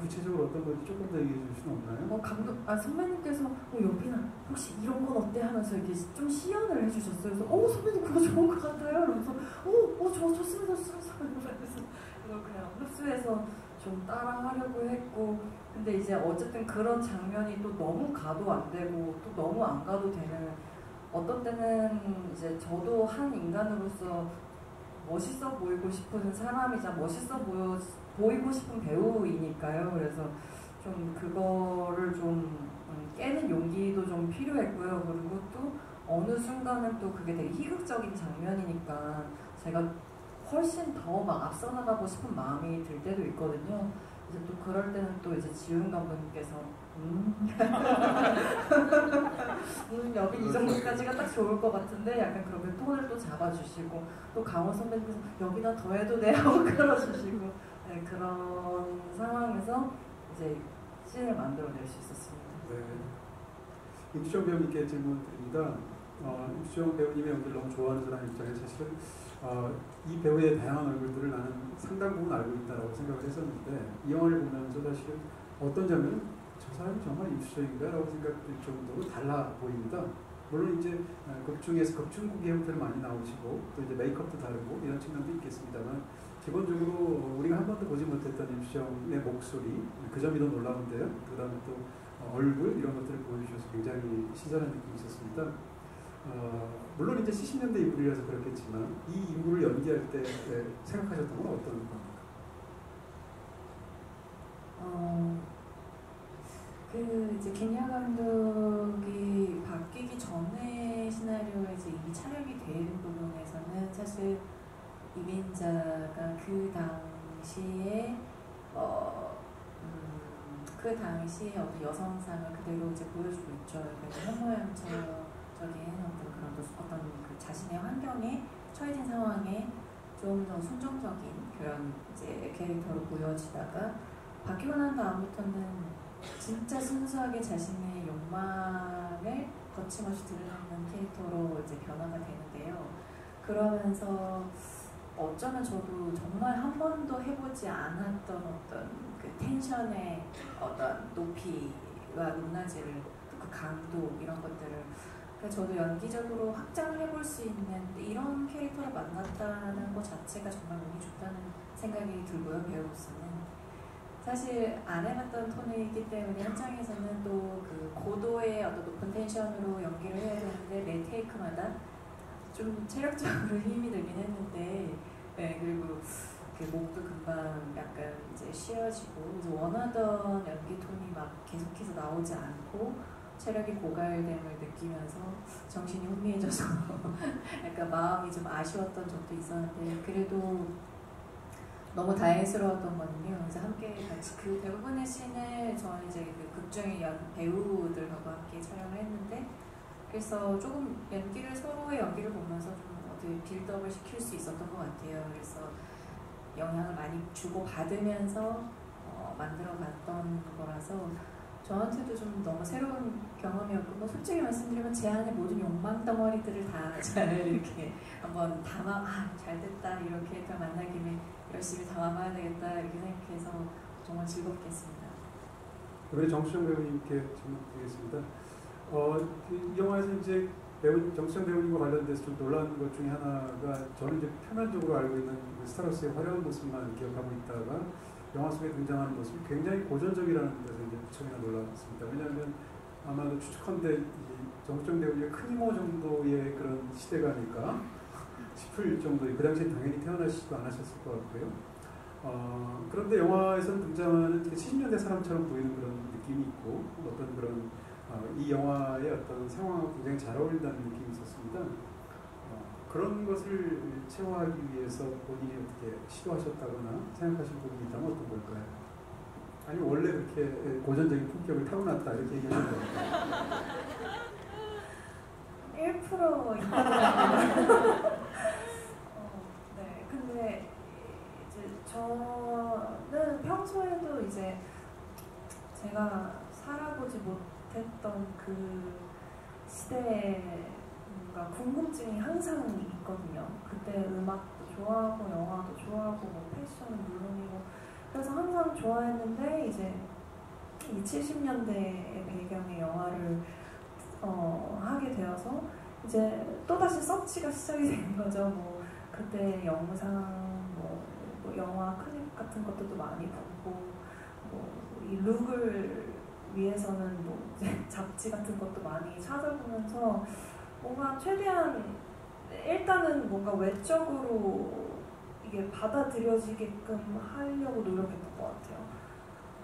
구체적으로 어떤 건지 조금 더 얘기해 줄 수는 없나요? 선배님께서 여빈아 혹시 이런 건 어때 하면서 이렇게 좀 시연을 해주셨어요. 그래서 선배님 그거 좋은 것 같아요. 그래서 저 좋습니다. 그래서 이걸 그냥 흡수해서 좀 따라하려고 했고, 근데 이제 어쨌든 그런 장면이 또 너무 가도 안 되고 또 너무 안 가도 되는, 어떤 때는 이제 저도 한 인간으로서 멋있어 보이고 싶은 사람이자 멋있어 보이고 싶은 배우이니까요. 그래서 좀 그거를 좀 깨는 용기도 좀 필요했고요. 그리고 또 어느 순간은 또 그게 되게 희극적인 장면이니까 제가 훨씬 더 막 앞서 나가고 싶은 마음이 들 때도 있거든요. 이제 또 그럴 때는 또 이제 지훈 감독님께서 여기 이 정도까지가 딱 좋을 것 같은데 약간 그렇게 톤을 또 잡아주시고, 또 강원 선배님께서 여기나 더 해도 돼요 끌어주시고, 네, 그런 상황에서 이제 씬을 만들어낼 수 있었습니다. 네. 임수정 배우님께 질문 드립니다. 임수정 배우님의 연기를 너무 좋아하는 사람 입장에서 사실은 이 배우의 다양한 얼굴들을 나는 상당 부분 알고 있다라고 생각을 했었는데 이 영화를 보면서 사실은 어떤 장면은 저 사람이 정말 임수정인가? 라고 생각될 정도로 달라 보입니다. 물론 이제 극 중에서 극중국의 형태를 많이 나오시고 또 이제 메이크업도 다르고 이런 측면도 있겠습니다만 기본적으로 우리가 한 번도 보지 못했던 임수정의 목소리 그 점이 더 놀라운데요. 그 다음에 또 얼굴 이런 것들을 보여주셔서 굉장히 신선한 느낌이 있었습니다. 물론 이제 70년대 인물이라서 그렇겠지만 이 인물을 연기할 때 생각하셨던 건 어떤 겁니까? 그 이제 김야 감독이 바뀌기 전에 시나리오에 이제 이미 촬영이 된 부분에서는 사실 이민자가 그 당시에 그 당시에 어떤 여성상을 그대로 이제 보여주고 있죠. 그러니까 현모양처적인 어떤 그 자신의 환경에 처해진 상황에 좀 더 순종적인 그런 이제 캐릭터로 보여지다가 바뀌고 난 다음부터는 진짜 순수하게 자신의 욕망을 거침없이 드러내는 캐릭터로 이제 변화가 되는데요. 그러면서 어쩌면 저도 정말 한 번도 해보지 않았던 어떤 그 텐션의 어떤 높이와 높낮이를 또 그 강도 이런 것들을 저도 연기적으로 확장을 해볼 수 있는 이런 캐릭터를 만났다는 것 자체가 정말 운이 좋다는 생각이 들고요. 배우로서는 사실 안 해봤던 톤이기 때문에 현장에서는 또 그 고도의 어떤 높은 텐션으로 연기를 해야 되는데 매 테이크마다 좀 체력적으로 힘이 들긴 했는데 네, 그리고 그 목도 금방 약간 이제 쉬어지고 그래서 원하던 연기 톤이 막 계속해서 나오지 않고 체력이 고갈됨을 느끼면서 정신이 혼미해져서 약간 마음이 좀 아쉬웠던 적도 있었는데 그래도 너무 다행스러웠던 거는요. 이제 함께 같이 그 대부분의 씬을 저는 이제 그 극중의 배우들하고 함께 촬영을 했는데 그래서 조금 서로의 연기를 보면서 좀 어떻게 빌드업을 시킬 수 있었던 것 같아요. 그래서 영향을 많이 주고 받으면서 만들어갔던 거라서 저한테도 좀 너무 새로운 경험이었고 뭐 솔직히 말씀드리면 제 안의 모든 욕망 덩어리들을 다 잘 이렇게 한번 잘 됐다 이런 캐릭터 만난 김에 열심히 담아봐야 되겠다 이렇게 생각해서 정말 즐겁게 했습니다. 이번에 정수정 배우님께 질문 드리겠습니다. 이 영화에서 이제 정수정 배우님과 관련돼서 좀 놀라운 것 중에 하나가 저는 이제 표면적으로 알고 있는 스타로스의 화려한 모습만 기억하고 있다가 영화 속에 등장하는 모습이 굉장히 고전적이라는 데서 이제 무척이나 놀랐습니다. 왜냐하면 아마도 추측컨대 정수정 배우의 큰 이모 정도의 그런 시대가 아닐까 싶을 정도의 그 당시에 당연히 태어나시지도 않으셨을 것 같고요. 그런데 영화에서 등장하는 70년대 사람처럼 보이는 그런 느낌이 있고 어떤 그런 이 영화의 어떤 상황하고 굉장히 잘 어울린다는 느낌이 있었습니다. 그런 것을 체화하기 위해서 본인이 어떻게 시도하셨다거나 생각하신 부분이 있다면 어떤 걸까요? 아니 원래 그렇게 고전적인 품격을 타고났다 이렇게 얘기하는 겁니까? 1% 있거든요. 네, 근데 이제 저는 평소에도 이제 제가 살아보지 못했던 그 시대에 뭔가 궁금증이 항상 있거든요. 그때 음악도 좋아하고 영화도 좋아하고 뭐 패션은 물론이고 그래서 항상 좋아했는데 이제 이 70년대의 배경의 영화를 하게 되어서 이제 또다시 서치가 시작이 된 거죠. 뭐 그때 영상, 뭐 영화 클립 같은 것들도 많이 보고 뭐 이 룩을 위해서는 뭐 이제 잡지 같은 것도 많이 찾아보면서 뭔가 최대한 일단은 뭔가 외적으로 이게 받아들여지게끔 하려고 노력했던 것 같아요.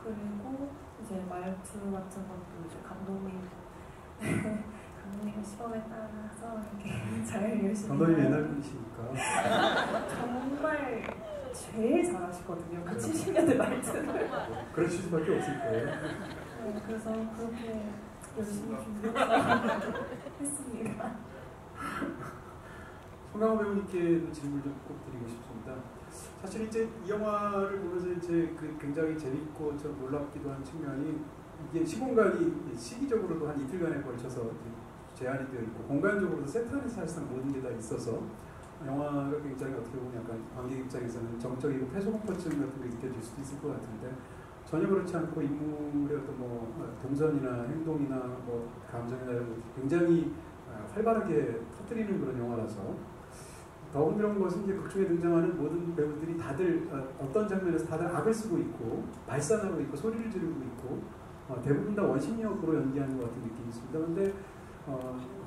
그리고 이제 말투 같은 것도 이제 감독님의 시범에 따라서 이렇게 잘 열심히 감독님 옛날 분이시니까 정말 제일 잘하시거든요. 그 70년대 말투를. 그러실 수밖에 없을 거예요. 네, 그래서 그렇게 열심히 했습니다. 송강호 배우님께도 질문 좀 꼭 드리고 싶습니다. 사실 이제 이 영화를 보면서 이제 그 굉장히 재밌고 좀 놀랍기도 한 측면이 이게 시공간이 시기적으로도 한 이틀간에 걸쳐서 제한이 되어 있고 공간적으로도 세트 안에 사실상 모든 게 다 있어서 영화가 굉장히 어떻게 보면 약간 관객 입장에서는 정적이고 폐소공포증 같은 게 느껴질 수도 있을 것 같은데 전혀 그렇지 않고 인물의 어떤 뭐 동선이나 행동이나 뭐 감정이나 이런 것들이 굉장히 활발하게 터뜨리는 그런 영화라서 더 흥미로운 것은 이제 극중에 등장하는 모든 배우들이 다들 어떤 장면에서 다들 악을 쓰고 있고 발산하고 있고 소리를 지르고 있고 대부분 다 원심력으로 연기하는 것 같은 느낌이 있습니다. 그런데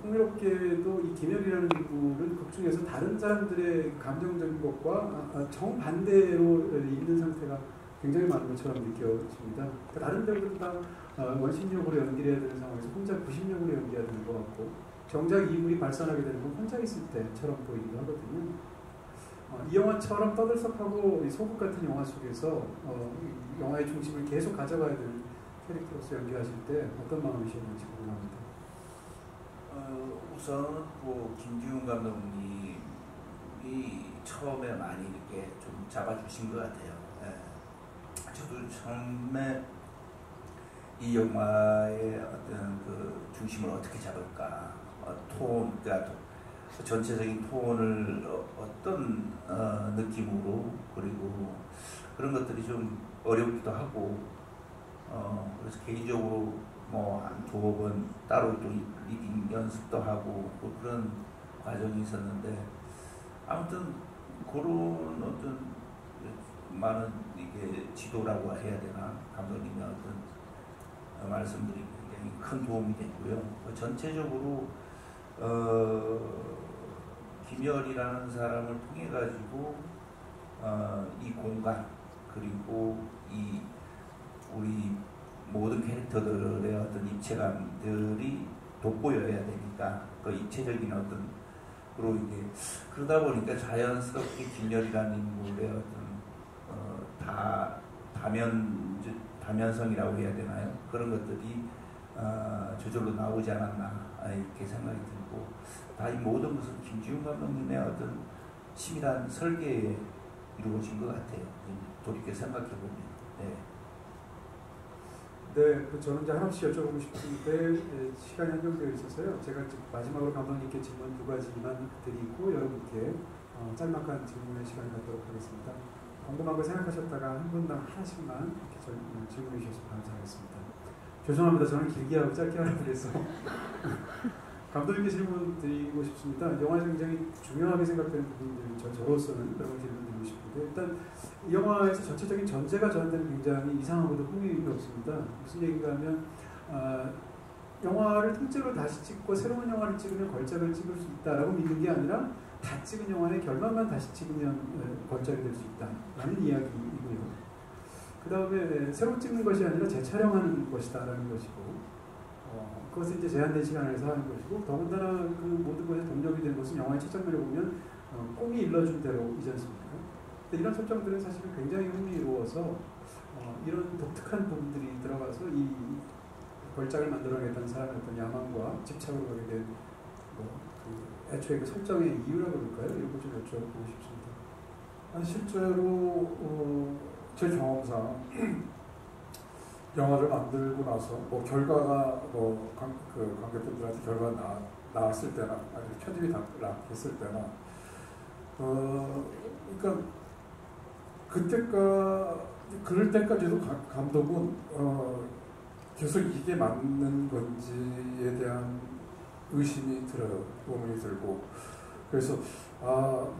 흥미롭게도 이 김열이라는 인물은 극중에서 다른 사람들의 감정적인 것과 정반대로 있는 상태가 굉장히 많은 것처럼 느껴집니다. 다른 배우들은 다 원심력으로 연기해야 되는 상황에서 혼자 구심력으로 연기해야 되는 것 같고 정작 이 인물이 발산하게 되는 건 혼자 있을 때처럼 보이기도 하거든요. 이 영화처럼 떠들썩하고 소극 같은 영화 속에서 영화의 중심을 계속 가져가야 되는 캐릭터로서 연기하실 때 어떤 마음이셨는지 궁금합니다. 우선 뭐 김지훈 감독님이 처음에 많이 이렇게 좀 잡아주신 것 같아요. 예. 저도 처음에 이 영화의 어떤 그 중심을 어떻게 잡을까, 그러니까 전체적인 톤을 어떤 느낌으로, 그리고 그런 것들이 좀 어렵기도 하고, 그래서 개인적으로 뭐 한 두어 번 따로 또 리딩 연습도 하고 뭐 그런 과정이 있었는데, 아무튼 그런 어떤 많은 이게 지도라고 해야 되나, 감독님의 어떤 말씀들이 굉장히 큰 도움이 됐고요. 전체적으로 김열이라는 사람을 통해 가지고 이 공간, 그리고 이 우리 모든 캐릭터들의 어떤 입체감들이 돋보여야 되니까 그 입체적인 어떤, 그리고 이게 그러다 보니까 자연스럽게 김열이라는 인물의 어떤 다면성이라고 해야 되나요? 그런 것들이 저절로 나오지 않았나 이렇게 생각이 들고, 다 이 모든 것은 김지훈 감독님의 어떤 치밀한 설계에 이루어진 것 같아요. 돌이켜 생각해 보면. 네. 네, 저는 이제 하나씩 여쭤보고 싶은데 시간이 한정되어 있어서요. 제가 마지막으로 감독님께 질문 두 가지만 드리고 여러분께 짤막한 질문의 시간을 갖도록 하겠습니다. 궁금한 거 생각하셨다가 한 분당 하나씩만 이렇게 질문해 주셔서 감사하겠습니다. 죄송합니다. 저는 길게 하고 짧게 하려고 그래서 감독님께 질문 드리고 싶습니다. 영화에서 굉장히 중요하게 생각되는 부분들이 저로서는 여러 가지 질문 드리고 싶은데, 일단 이 영화에서 전체적인 전제가 저한테는 굉장히 이상하고도 흥미롭습니다. 무슨 얘기인가 하면 영화를 통째로 다시 찍고 새로운 영화를 찍으면 걸작을 찍을 수 있다라고 믿는 게 아니라 다 찍은 영화의 결말만 다시 찍으면 걸작이 될 수 있다라는 이야기이고요. 그 다음에 새로 찍는 것이 아니라 재촬영하는 것이다라는 것이고, 그것은 이제 제한된 시간 안에서 하는 것이고, 더군다나 그 모든 것의 동력이 된 것은 영화의 첫 장면을 보면 꿈이 일러준 대로이지 않습니까? 이런 설정들은 사실은 굉장히 흥미로워서 이런 독특한 부분들이 들어가서 이 걸작을 만들어내겠다는 사람의 어떤 야망과 집착으로 가게 된 애초에 그 설정의 이유라고 그럴까요? 이런 걸 좀 여쭤보고 싶습니다. 실제로 제 경험상 영화를 만들고 나서 뭐 결과가 그 관객분들한테 결과가 나왔을 때나 아니면 편집이 다 됐을 때나 그러니까 그럴 때까지도 감독은 계속 이게 맞는 건지에 대한 의심이 들어요. 의문이 들고. 그래서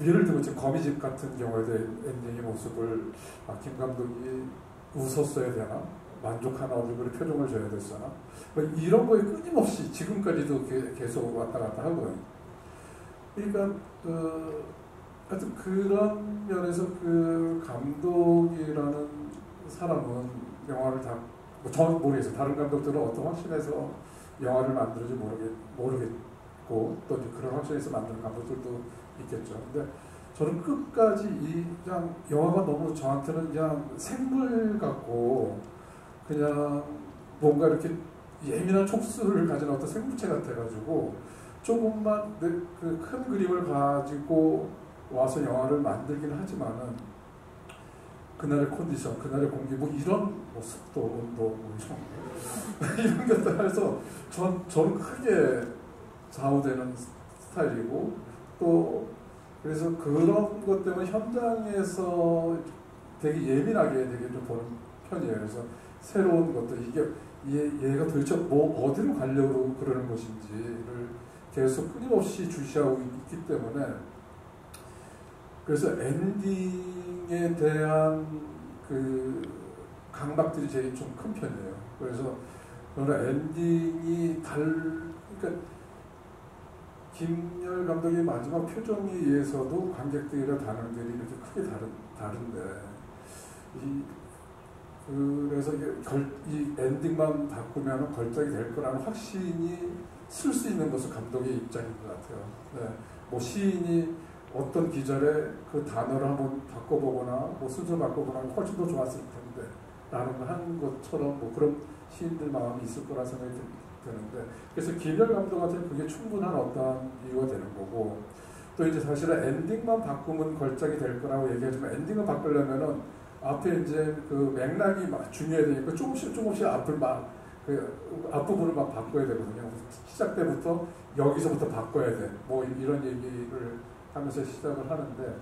예를 들면 지금 거미집 같은 경우에도 엔딩의 모습을 김 감독이 웃었어야 되나? 만족하는 얼굴의 표정을 줘야 됐었나? 뭐 이런 거에 끊임없이 지금까지도 계속 왔다 갔다 하고요. 그러니까 하여튼 그런 면에서 그 감독이라는 사람은 영화를 저는 모르겠어요. 다른 감독들은 어떤 확신에서 영화를 만들지 모르겠고 또 그런 확신에서 만드는 감독들도 있겠죠. 근데 저는 끝까지 그냥 영화가 너무 저한테는 그냥 생물 같고 그냥 뭔가 이렇게 예민한 촉수를 가진 어떤 생물체 같아가지고 조금만 그 큰 그림을 가지고 와서 영화를 만들긴 하지만은 그날의 컨디션, 그날의 공기, 뭐 이런 습도, 온도, 뭐 이런 것들 해서 저는 크게 좌우되는 스타일이고 또 그래서 그런 것 때문에 현장에서 되게 예민하게 되게 좀 보는 편이에요. 그래서 새로운 것도 이게 얘가 도대체 뭐 어디로 가려고 그러는 것인지를 계속 끊임없이 주시하고 있기 때문에 그래서 엔딩에 대한 그 강박들이 제일 좀 큰 편이에요. 그래서 저는 엔딩이 그러니까 김열 감독의 마지막 표정에 의해서도 관객들이랑 단원들이 이렇게 크게 다른데 그래서 이 엔딩만 바꾸면 걸작이 될 거라는 확신이 쓸 수 있는 것은 감독의 입장인 것 같아요. 네. 뭐 시인이 어떤 기절에 그 단어를 한번 바꿔보거나 뭐 순서 바꿔보거나 훨씬 더 좋았을 텐데 라는 걸 한 것처럼 뭐 그런 시인들 마음이 있을 거라 생각이 드는데 그래서 김열 감독한테는 그게 충분한 어떤 이유가 되는 거고 또 이제 사실은 엔딩만 바꾸면 걸작이 될 거라고 얘기하지만 엔딩을 바꾸려면은 앞에 이제 그 맥락이 중요해야 되니까 조금씩 앞을 그 앞부분을 막 바꿔야 되거든요. 시작 때부터 여기서부터 바꿔야 돼. 뭐 이런 얘기를 하면서 시작을 하는데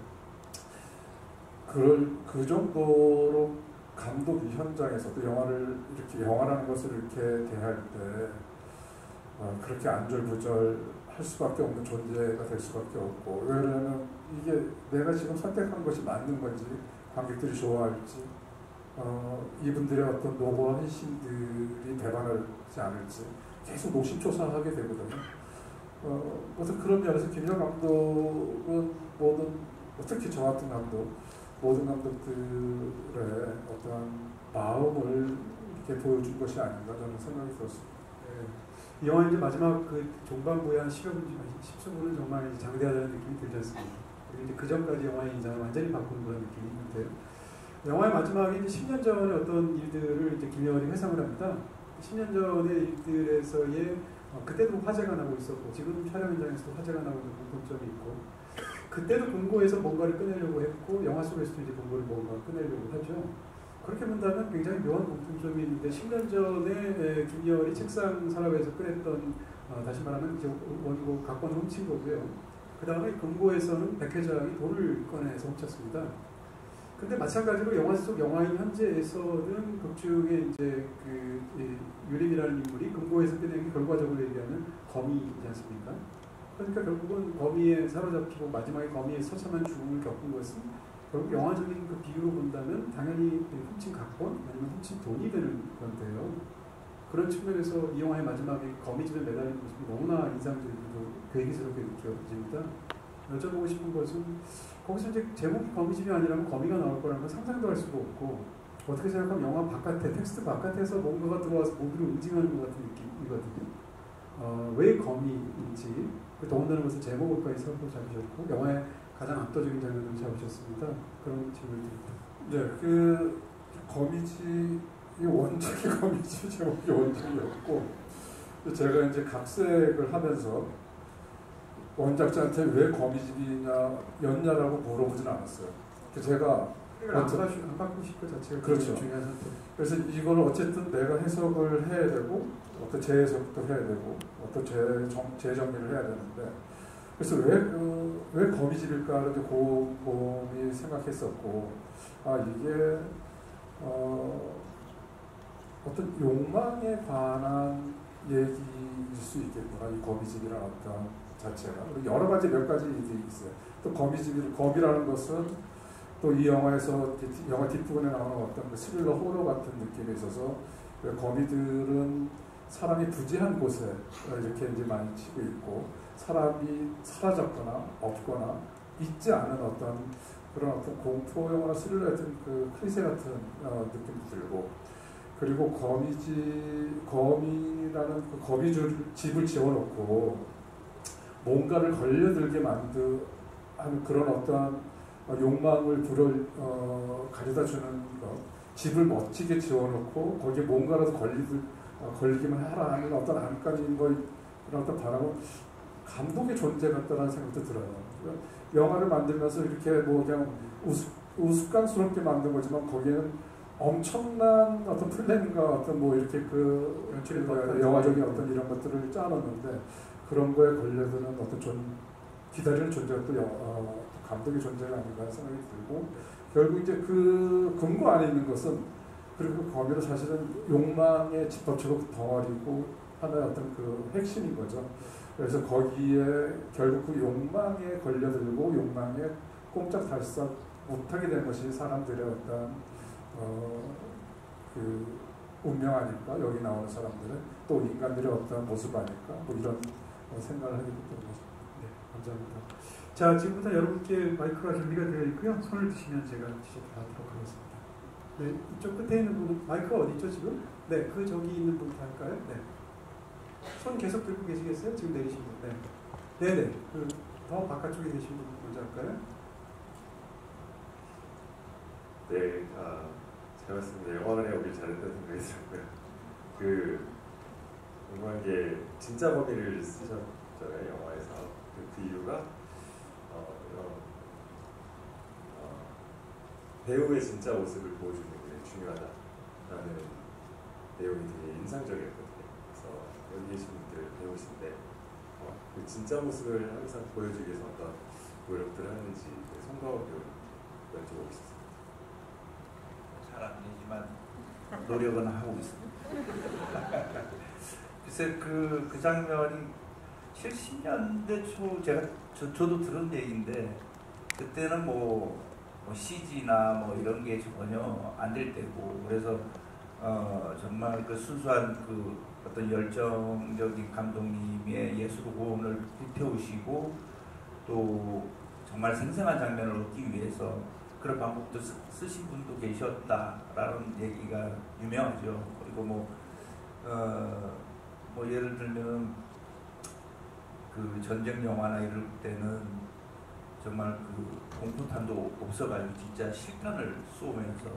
그 정도로 감독 현장에서도 영화를 이렇게 영화라는 것을 이렇게 대할 때 그렇게 안절부절 할 수밖에 없는 존재가 될 수밖에 없고 왜냐하면 이게 내가 지금 선택한 것이 맞는 건지 관객들이 좋아할지 이분들의 어떤 노고와 헌신들이 배반하지 않을지 계속 노심초사하게 되거든요. 무슨 그런 면에서 김열 감독은 특히 저 같은 감독 모든 감독들의 어떤 마음을 이렇게 보여준 것이 아닌가 저는 생각이 들었습니다. 이 영화 이제 마지막 그 종반부의 한 10수분은 정말 장대하다는 느낌이 들지 않습니다. 그리고 이제 그 전까지 영화의 인상을 완전히 바꾸는 그런 느낌이 있는데 영화의 마지막에 이제 10년 전의 어떤 일들을 이제 김열이 회상을 합니다. 10년 전의 일들에서의 그때도 화제가 나고 있었고 지금 촬영 현장에서도 화제가 나고 있는 공통점이 있고 그때도 공고에서 뭔가를 꺼내려고 했고 영화 속에서도 이제 공고를 뭔가 꺼내려고 하죠. 그렇게 본다면 굉장히 묘한 공통점이 있는데 10년 전에 김열이 책상 서랍에서 꺼냈던 다시 말하면 이제 원고 각본을 훔친 거고요. 그 다음에 금고에서는 백 회장이 돌을 꺼내서 훔쳤습니다. 근데 마찬가지로 영화 속 영화인 현재에서는 극중에 이제 그 유림이라는 인물이 금고에서 꺼낸 게 결과적으로 얘기하면 거미이지 않습니까? 그러니까 결국은 거미에 사로잡히고 마지막에 거미의 처참한 죽음을 겪은 것은 결국 영화적인 그 비유로 본다면 당연히 훔친 각본 아니면 훔친 돈이 되는 건데요. 그런 측면에서 이 영화의 마지막에 거미집에 매달린 모습이 너무나 인상적이고 괴기스럽게 느껴집니다. 여쭤보고 싶은 것은 거기서 이제 제목이 거미집이 아니라면 거미가 나올 거라는 건 상상도 할 수가 없고 어떻게 생각하면 영화 바깥에 텍스트 바깥에서 뭔가가 들어와서 모두를 응징하는 것 같은 느낌이거든요. 왜 거미인지 더군다나 무슨 제목을까지 서로 잡으셨고 영화의 가장 압도적인 장면을 잡으셨습니다. 그런 질문을 드립니다. 네, 그 거미집이 원작의 거미집 제목이 원작이었고 제가 이제 각색을 하면서 원작자한테 왜 거미집이냐였냐라고 물어보진 않았어요. 제가 안 바꾸실 것 자체가 그렇죠. 중요한 선택. 그래서 이걸 어쨌든 내가 해석을 해야 되고 어떤 재해석도 해야 되고 어떤 재정리를 해야 되는데 그래서 왜 거미집일까를 곰곰이 생각했었고 이게 어떤 욕망에 관한 얘기일 수 있겠구나 이 거미집이라는 어떤 자체가 여러 가지 몇 가지 일이 있어요. 또 거미라는 것은 또 이 영화에서 영화 뒷부분에 나오는 어떤 그 스릴러 호러 같은 느낌이 있어서 거미들은 사람이 부지한 곳에 이렇게 이제 많이 치고 있고 사람이 사라졌거나 없거나 있지 않은 어떤 그런 어떤 공포 영화나 스릴러 같은 그 크리세 같은 느낌도 들고 그리고 거미라는 그 거미집을 지어놓고 뭔가를 걸려들게 하는 그런 어떤 욕망을 가져다주는 것, 집을 멋지게 지어놓고 거기에 뭔가라도 걸리기만 하라 하는 어떤 안간힘 그런 어떤 바람은 감독의 존재 같다는 생각도 들어요. 영화를 만들면서 이렇게 뭐 그냥 우스꽝스럽게 만든 거지만 거기에는 엄청난 어떤 플랜과 어떤 뭐 이렇게 그 영화적인 어떤 이런 것들을 짜놨는데 그런 거에 걸려드는 어떤 기다리는 존재가 또 감독의 존재가 아닌가 생각이 들고 결국 이제 그 금고 안에 있는 것은 그리고 거기로 사실은 욕망의 집합체고 덩어리고 하나의 어떤 그 핵심인 거죠. 그래서 거기에 결국 그 욕망에 걸려들고 욕망에 꼼짝달싹 못하게 된 것이 사람들의 어떤 그 운명 아닐까? 여기 나오는 사람들은 또 인간들의 어떤 모습 아닐까? 뭐 이런 생각을 하게 됐던 거죠. 네, 감사합니다. 자, 지금부터 여러분께 마이크가 준비가 되어 있고요. 손을 드시면 제가 지적하도록 하겠습니다. 네, 이쪽 끝에 있는 분은 마이크가 어디 있죠 지금? 네, 그 저기 있는 분부터 할까요? 네. 손 계속 들고 계시겠어요? 지금 내리신 분. 네. 네네. 그 더 바깥쪽에 계신 분 먼저 할까요? 네, 제가 봤습니다. 영화관에 오길 잘했다는 생각이 들었고요. 그 궁금한 게 진짜 범인을 쓰셨잖아요, 영화에서. 그 이유가 이런 배우의 진짜 모습을 보여주는 게 중요하다라는 내용이 되게 인상적이었거든요. 그래서 여기 계신 분들 배우신데 그 진짜 모습을 항상 보여주기 위해서 어떤 노력들을 하는지 송가호 배우 여쭤보고 싶습니다. 잘 안 되지만 노력은 하고 있습니다. 글쎄 그 장면이 70년대 초 저도 들은 얘기인데 그때는 뭐 CG나 뭐 이런 게 전혀 안 될 때고 그래서 정말 그 순수한 그 어떤 열정적인 감독님의 예술 고온을 불태우시고 또 정말 생생한 장면을 얻기 위해서 그런 방법도 쓰신 분도 계셨다라는 얘기가 유명하죠. 그리고 뭐 예를 들면 그 전쟁 영화나 이럴 때는 정말 그 공포탄도 없어가지고 진짜 실탄을 쏘면서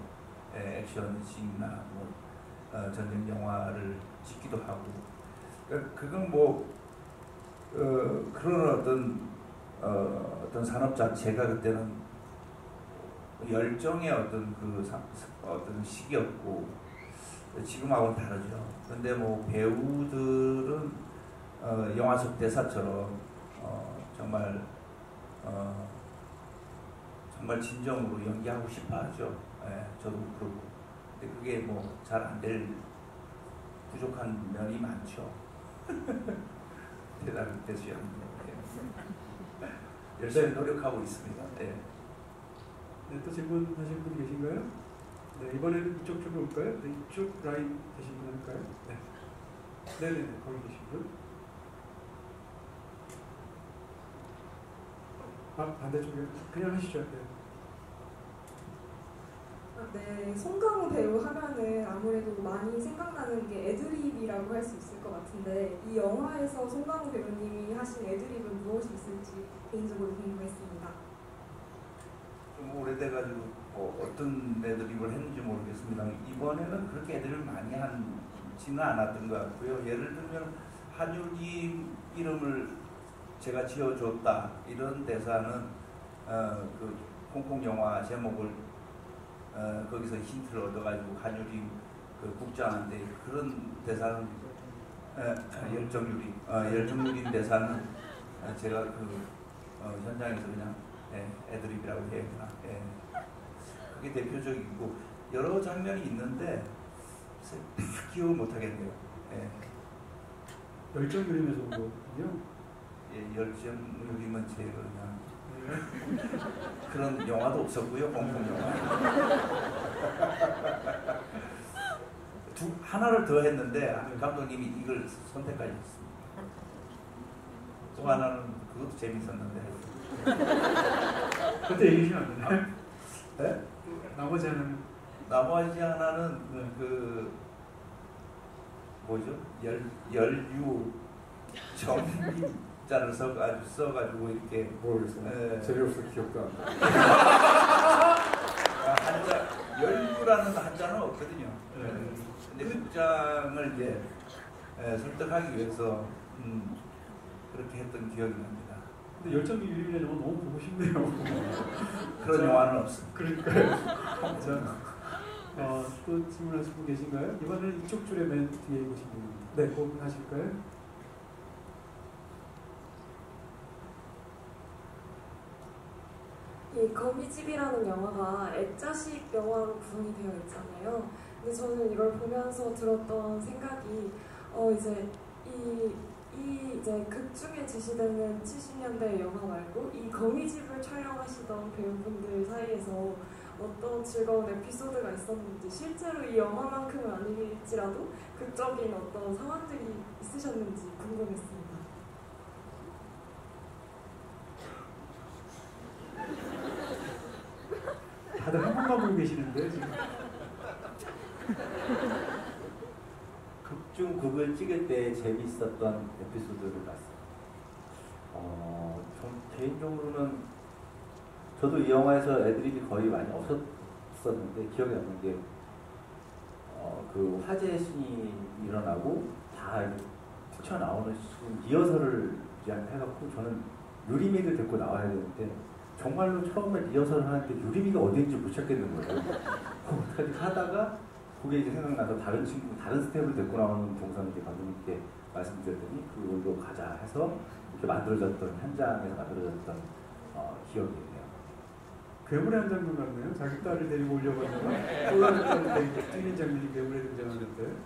액션씬이나 뭐 전쟁 영화를 찍기도 하고 그건 뭐 그런 어떤 산업 자체가 그때는 열정의 어떤 어떤 시기였고 지금하고는 다르죠. 근데 뭐 배우들은 영화 속 대사처럼 정말 진정으로 연기하고 싶어하죠. 저도 그렇고. 근데 그게 뭐 잘 안 될 부족한 면이 많죠. 대답이 되지 않네요. 열심히 노력하고 있습니다. 네. 네, 또 질문하신 분 계신가요? 네, 이번에는 이쪽 쪽으로 올까요? 네, 이쪽 라인 계신 분 할까요? 네. 네네네, 거기 계신 분. 반대쪽에 그냥 하시죠. 네. 네, 송강호 배우 하면은 아무래도 많이 생각나는 게 애드립이라고 할 수 있을 것 같은데 이 영화에서 송강호 배우님이 하신 애드립은 무엇이 있을지 개인적으로 궁금했습니다. 좀 오래돼가지고 어떤 애드립을 했는지 모르겠습니다. 이번에는 그렇게 애드립을 많이 하지는 않았던 것 같고요. 예를 들면 한율님 이름을 제가 지어줬다 이런 대사는 그 홍콩 영화 제목을 거기서 힌트를 얻어가지고 한율이 그 국장한테 그런 대사는 열정유린 대사는 제가 그 현장에서 그냥 애드립이라고 해야 되나. 그게 대표적이고 여러 장면이 있는데 다 기억을 못하겠네요. 열정유림에서 온 거군요. 열정유림은 제가 그냥 그런 영화도 없었고요. 홍콩 영화. 하나를 더 했는데 감독님이 이걸 선택까지 했습니다. 또 하나는 그것도 재밌었는데 그때 얘기하시면 안 되나요? 네? 나머지 하나는 그 뭐죠? 열유 정자를 써가지고 이렇게 모르겠어요. 재미없어 기억도 안 나. 한자 열유라는 한자는 없거든요. 근데 국장을 이제 설득하기 위해서 그렇게 했던 기억이 납니다. 근데 열정유림이라는 영화 너무 보고 싶네요. 그런 영화는 없습니다. 그러니까요. 또 질문하실 분 계신가요? 이번에는 이쪽 줄에 맨 뒤에 계신 분입니다. 네, 그분 하실까요? 거미집이라는 영화가 애자식 영화로 구성이 되어 있잖아요. 근데 저는 이걸 보면서 들었던 생각이 이제 이제 극 중에 제시되는 70년대 영화 말고 이 거미집을 촬영하시던 배우분들 사이에서 어떤 즐거운 에피소드가 있었는지, 실제로 이 영화만큼은 아닐지라도 극적인 어떤 상황들이 있으셨는지 궁금했습니다. 다들 한 번만 보고 계시는데 지금. 극을 찍을 때 재밌었던 에피소드를 봤어요. 개인적으로는 저도 이 영화에서 애드립이 거의 많이 없었는데 기억에 남는 게 그 화재 신이 일어나고 다 튀어나오는 리허설을 해갖고 저는 유리미를 데리고 나와야 되는데 정말로 처음에 리허설을 하는데 유리미가 어디인지 못 찾겠는 거예요. 어떡하지 하다가 그게 이제 생각나서 다른 스텝을 데리고 나오는 동선 이제 감독님께 말씀드렸더니 그걸로 가자 해서 이렇게 만들어졌던, 현장에서 만들어졌던 기억이 있네요. 괴물의 한 장면 같네요. 자기 딸을 데리고 오려고 또 다른 딸을 데리고 뛰는 장면이 괴물에 등장하는데.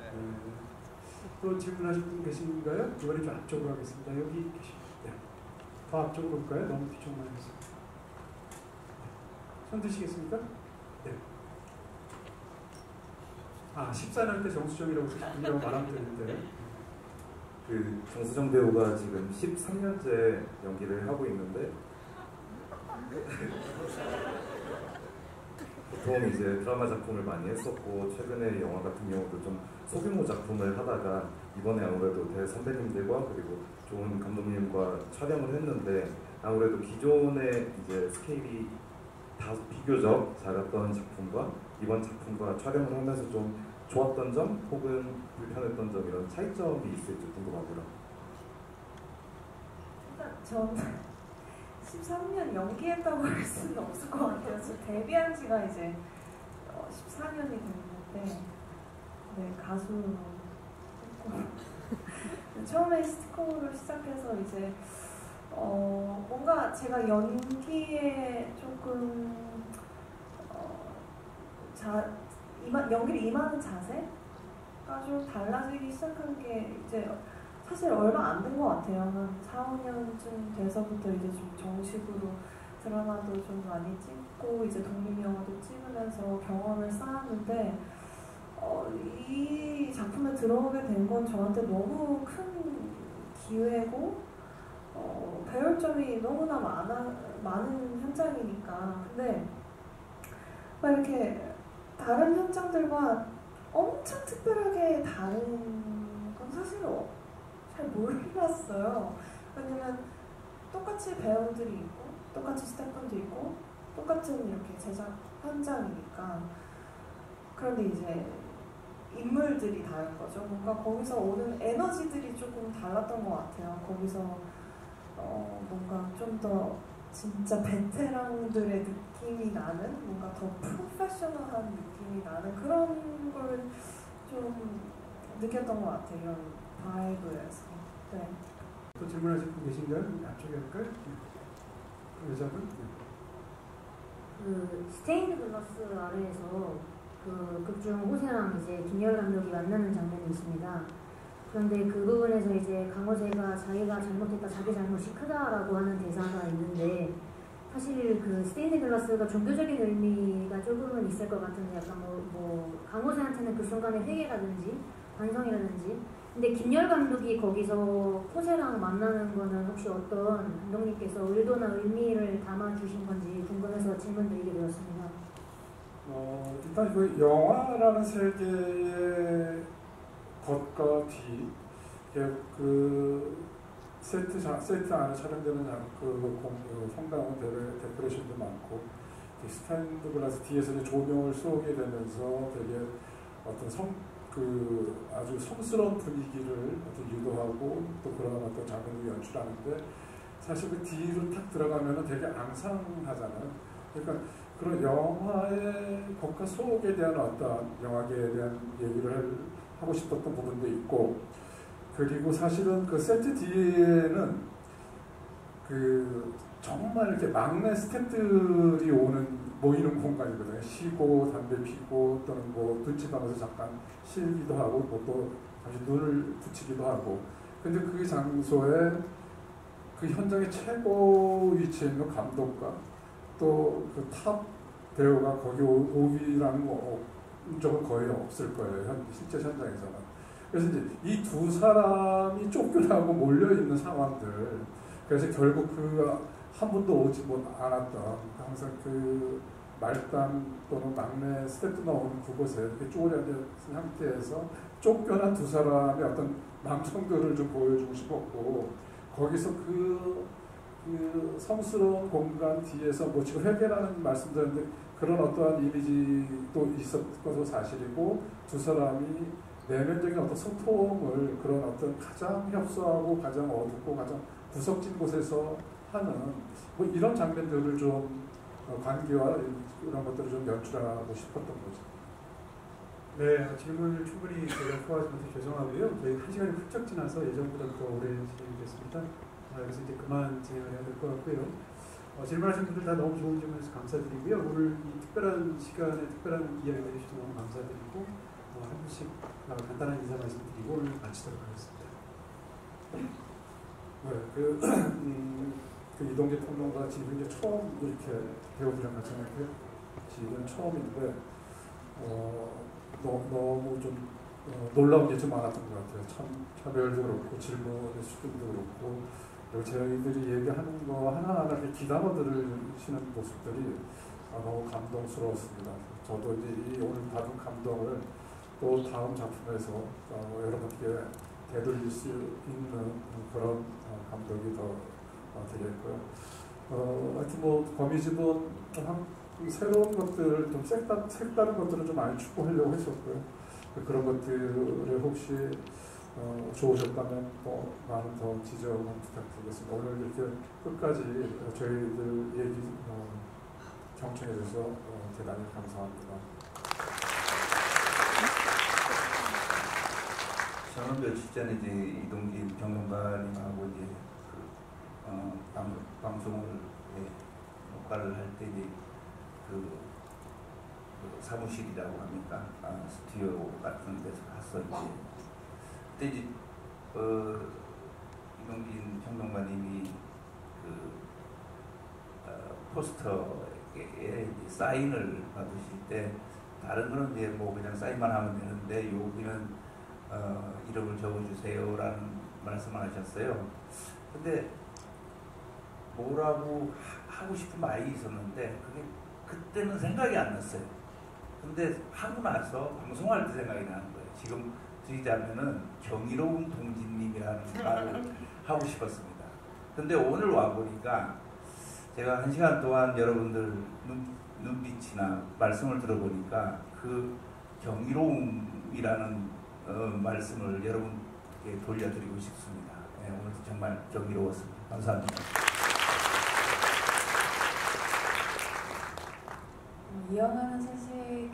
또 질문하실 분 계신가요? 이번에 좀 앞쪽으로 하겠습니다. 여기 계십니다. 더 앞쪽으로 올까요? 너무 뒤쪽만 하겠습니다. 손 드시겠습니까? 네. 14년 때 정수정이라고 분이라고 말하면 되는데. 그 정수정 배우가 지금 13년째 연기를 하고 있는데 보통 이제 드라마 작품을 많이 했었고 최근에 영화 같은 경우도 좀 소규모 작품을 하다가 이번에 아무래도 대선배님들과 그리고 좋은 감독님과 촬영을 했는데 아무래도 기존의 이제 스케일이 다소 비교적 작았던 작품과 이번 작품과 촬영을 하면서 좀 좋았던 점 혹은 불편했던 점 이런 차이점이 있을지 궁금하고요. 전 13년 연기했다고 할 수는 없을 것 같아요. 저 데뷔한 지가 이제 14년이 됐는데 가수로 했고 처음에 시트콤으로 시작해서 이제 뭔가 제가 연기에 조금 연기를 임하는 자세가 좀 달라지기 시작한 게 이제 사실 얼마 안 된 것 같아요. 한 4, 5년쯤 돼서부터 이제 좀 정식으로 드라마도 좀 많이 찍고 이제 독립영화도 찍으면서 경험을 쌓았는데 이 작품에 들어오게 된 건 저한테 너무 큰 기회고 배울 점이 너무나 많은 현장이니까. 근데 막 이렇게 다른 현장들과 엄청 특별하게 다른 건 사실 잘 몰랐어요. 왜냐면 똑같이 배우들이 있고 똑같이 스태프분도 있고 똑같은 이렇게 제작 현장이니까. 그런데 이제 인물들이 다른 거죠. 뭔가 거기서 오는 에너지들이 조금 달랐던 것 같아요. 거기서 뭔가 좀 더 진짜 베테랑들의 느낌이 나는, 뭔가 더 프로페셔널한 느낌이 나는 그런 걸 좀 느꼈던 것 같아요. 이런 바이브에서. 네. 또 질문하실 분 계신가요? 앞쪽에 할까요? 여자분? 그 스테인드 글라스 아래에서 그 극중 호세랑 이제 김열 감독이 만나는 장면이 있습니다. 그런데 그 부분에서 이제 강호세가 자기가 잘못했다, 자기 잘못이 크다라고 하는 대사가 있는데, 사실 그 스테인드 글라스가 종교적인 의미가 조금은 있을 것 같은데, 약간 뭐 강호세한테는 그 순간의 회개라든지 반성이라든지. 근데 김열 감독이 거기서 호세랑 만나는 거는 혹시 어떤 감독님께서 의도나 의미를 담아주신 건지 궁금해서 질문드리게 되었습니다. 일단 그 영화라는 세계의 겉과 뒤, 그 세트 안에 촬영되는 성당은 데코레이션도 많고, 스탠드 글라스 뒤에서 이제 조명을 쏘게 되면서 되게 어떤 아주 성스러운 분위기를 유도하고 또 그런 어떤 장면을 연출하는데, 사실 그 뒤로 탁 들어가면은 되게 앙상하잖아요. 그러니까 그런 영화의 겉과 속에 대한 어떤 영화계에 대한 얘기를 하고 싶었던 부분도 있고, 그리고 사실은 그 세트 뒤에는 그 정말 이렇게 막내 스태프들이 모이는 공간이거든요. 쉬고 담배 피고 또는 뭐 눈치 봐서 잠깐 쉬기도 하고 뭐 또 잠시 눈을 붙이기도 하고. 근데 그 장소에 그 현장의 최고 위치에 있는 감독과 또 그 탑 배우가 거기 오기라는 적은 거의 없을 거예요. 실제 현장에서는. 그래서 이제 이 두 사람이 쫓겨나고 몰려 있는 상황들. 그래서 결국 그 한 번도 오지 않았던 항상 그 말단 또는 막내 스태프 나오는 그곳에 이렇게 쪼그려진 상태에서 쫓겨난 두 사람의 어떤 남성들을 좀 보여주고 싶었고, 거기서 그 성스러운 공간 뒤에서 뭐 지금 회계라는 말씀드렸는데 그런 어떠한 이미지도 있었던 것도 사실이고, 두 사람이 내면적인 어떤 소통을 그런 어떤 가장 협소하고 가장 어둡고 가장 구석진 곳에서 하는 뭐 이런 장면들을 좀 관계와 이런 것들을 좀 연출하고 싶었던 거죠. 네, 질문을 충분히 제가 소화하지 못해 죄송하고요. 저희 1시간이 훌쩍 지나서 예정보다 더 오래 진행됐습니다. 그래서 이제 그만 진행을 해야 될 것 같고요. 질문하신 분들 다 너무 좋은 질문해서 감사드리고요. 오늘 이 특별한 시간에 특별한 이야기 해주셔서 너무 감사드리고 한 분씩 간단한 인사 말씀드리고 오늘 마치도록 하겠습니다. 네, 그 이동재 평론가 지금 이제 처음 이렇게 배우들이랑 같이 이렇게 지금 처음인데 너무 좀 놀라운 게 좀 많았던 것 같아요. 참 차별도 그렇고 질문의 수준도 그렇고, 그리고 저희들이 얘기하는 거 하나하나 이렇게 귀담아 들으시는 모습들이 너무 감동스러웠습니다. 저도 이제 오늘 받은 감동을 또 다음 작품에서 여러분께 되돌릴 수 있는 그런 감독이 더 되겠고요. 하여튼 뭐 거미집은 새로운 것들, 좀 색다른 것들을 좀 많이 추구하려고 했었고요. 그런 것들을 혹시 좋으셨다면 많은 더 지적을 부탁드리겠습니다. 오늘 이렇게 끝까지 저희들 얘기 경청해 주셔서 대단히 감사합니다. 저는 며칠 전에 이제 이동진 평론가님하고 이제 방송을 녹화를 할 때 이제 그 사무실이라고 합니까? 스튜디오 같은 데서 갔어 이제. 그때 이제 이동진 평론가님이 포스터에 사인을 받으실 때 다른 거는 이제 뭐 그냥 사인만 하면 되는데 여기는 이름을 적어주세요라는 말씀을 하셨어요. 근데 뭐라고 하고 싶은 말이 있었는데 그게 그때는 생각이 안 났어요. 근데 하고 나서 방송할 때 생각이 나는 거예요. 지금 드리자면은 경이로운 동진님이라는 말을 하고 싶었습니다. 근데 오늘 와보니까 제가 1시간 동안 여러분들 눈빛이나 말씀을 들어보니까 그 경이로움이라는 말씀을 여러분께 돌려드리고 싶습니다. 네, 오늘 정말 경이로웠습니다. 감사합니다. 이 영화는 사실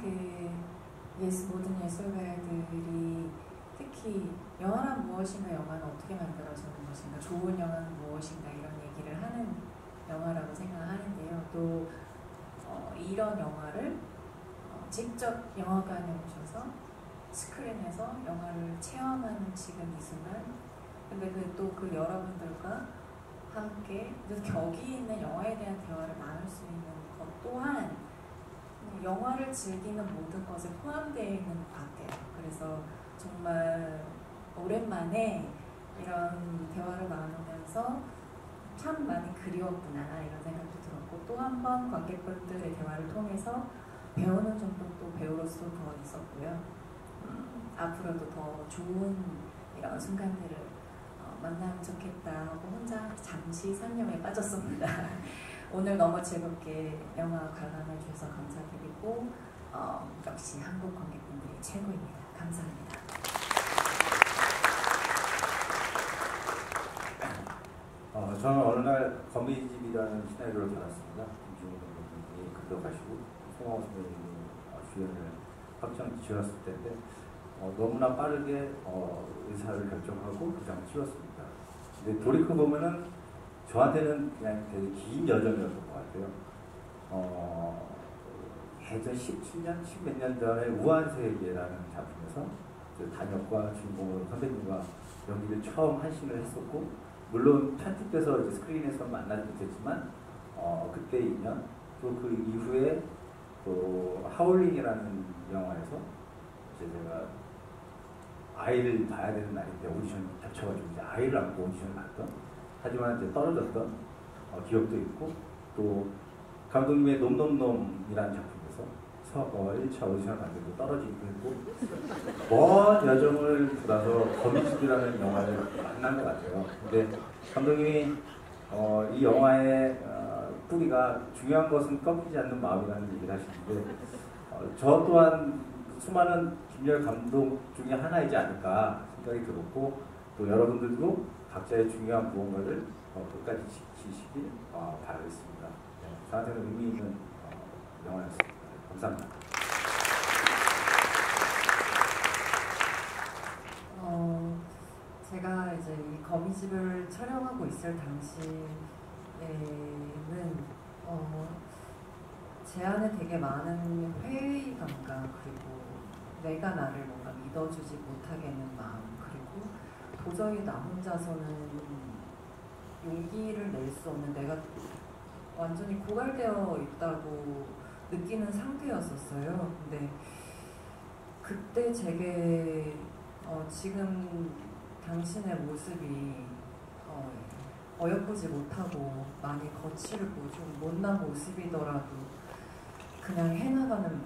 모든 예술가들이 특히 영화란 무엇인가, 영화는 어떻게 만들어지는 것인가, 좋은 영화는 무엇인가 이런 얘기를 하는 영화라고 생각하는데요. 또 이런 영화를 직접 영화관에 오셔서 스크린에서 영화를 체험하는 지금 이 순간, 근데 또 그 여러분들과 함께 거기 있는 영화에 대한 대화를 나눌 수 있는 것 또한 영화를 즐기는 모든 것에 포함되어 있는 것 같아요. 그래서 정말 오랜만에 이런 대화를 나누면서 참 많이 그리웠구나 이런 생각도 들었고, 또 한 번 관객분들의 대화를 통해서 배우는 점도 또 배우로서 더 있었고요. 앞으로도 더 좋은 이런 순간들을 만나면 좋겠다 하고 혼자 잠시 상념에 빠졌습니다. 오늘 너무 즐겁게 영화 관람해 주셔서 감사드리고 역시 한국 관객분들이 최고입니다. 감사합니다. 저는 어느 날 거미집이라는 시나리오를 받았습니다. 김준호 감독님이 감독하시고 송하고 선배님이 주연을 확정 지었을 때인데 너무나 빠르게 의사를 결정하고 그 장을 찍었습니다. 근데 돌이켜 보면은 저한테는 그냥 되게 긴 여정이었던 것 같아요. 예전 17년, 10몇 년 전에 우한세계라는 작품에서 단역과 주인공으로 선배님과 연기를 처음 한신을 했었고, 물론 편집돼서 이제 스크린에서 만나지 못했지만 그때 인연, 또 그 이후에 또 하울링이라는 영화에서 이제 제가 아이를 봐야 되는 날인데 오디션이 겹쳐가지고 이제 아이를 안고 오디션을 봤던, 하지만 이제 떨어졌던 기억도 있고, 또 감독님의 놈놈놈이라는 작품에서 1차 오디션을 봤는데 떨어지기도 했고, 먼 여정을 돌아서 거미집이라는 영화를 만난 것 같아요. 근데 감독님이 이 영화의 뿌리가 중요한 것은 꺾이지 않는 마음이라는 얘기를 하시는데, 저 또한 수많은 김열 감독 중에 하나이지 않을까 생각이 들었고, 또 여러분들도 각자의 중요한 무언가를 끝까지 지키시길 바라겠습니다. 네, 저한테는 의미 있는 영화였습니다. 감사합니다. 제가 이제 이 거미집을 촬영하고 있을 당시에는 제 안에 되게 많은 회의감과, 그리고 내가 나를 뭔가 믿어주지 못하겠는 마음, 그리고 도저히 나 혼자서는 용기를 낼 수 없는, 내가 완전히 고갈되어 있다고 느끼는 상태였었어요. 근데 그때 제게 지금 당신의 모습이 어여쁘지 못하고 많이 거칠고 좀 못난 모습이더라도 그냥 해나가는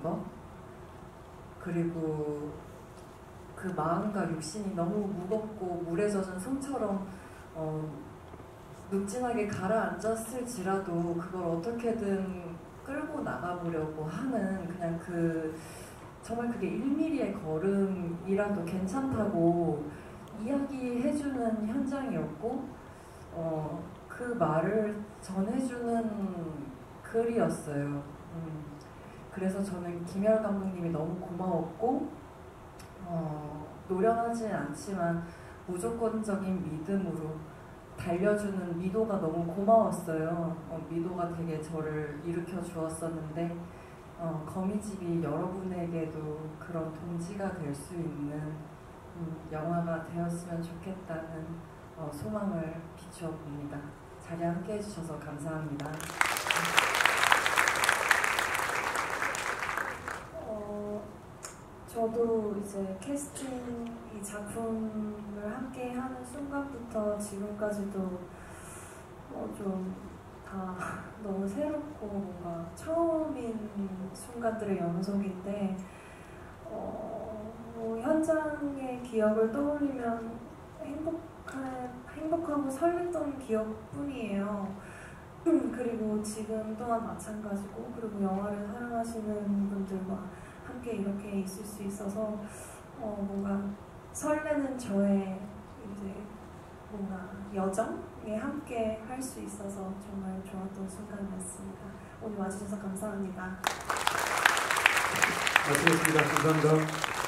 거, 그리고 그 마음과 육신이 너무 무겁고 물에 젖은 손처럼 묵진하게 가라앉았을지라도 그걸 어떻게든 끌고 나가보려고 하는, 그냥 정말 그게 1mm의 걸음이라도 괜찮다고 이야기해주는 현장이었고, 그 말을 전해주는 글이었어요. 그래서 저는 김열 감독님이 너무 고마웠고, 노련하진 않지만 무조건적인 믿음으로 달려주는 미도가 너무 고마웠어요. 미도가 되게 저를 일으켜 주었었는데, 거미집이 여러분에게도 그런 동지가 될 수 있는 영화가 되었으면 좋겠다는 소망을 비추어 봅니다. 자리에 함께 해주셔서 감사합니다. 저도 이제 캐스팅 이 작품을 함께 하는 순간부터 지금까지도 좀 다 너무 새롭고 뭔가 처음인 순간들의 연속인데, 현장의 기억을 떠올리면 행복하고 설렜던 기억뿐이에요. 그리고 지금 또한 마찬가지고, 그리고 영화를 사랑하시는 분들과 함께 이렇게 있을 수 있어서 뭔가 설레는 저의 이제 뭔가 여정에 함께 할 수 있어서 정말 좋았던 순간이었습니다. 오늘 와주셔서 감사합니다. 마치겠습니다. 감사합니다.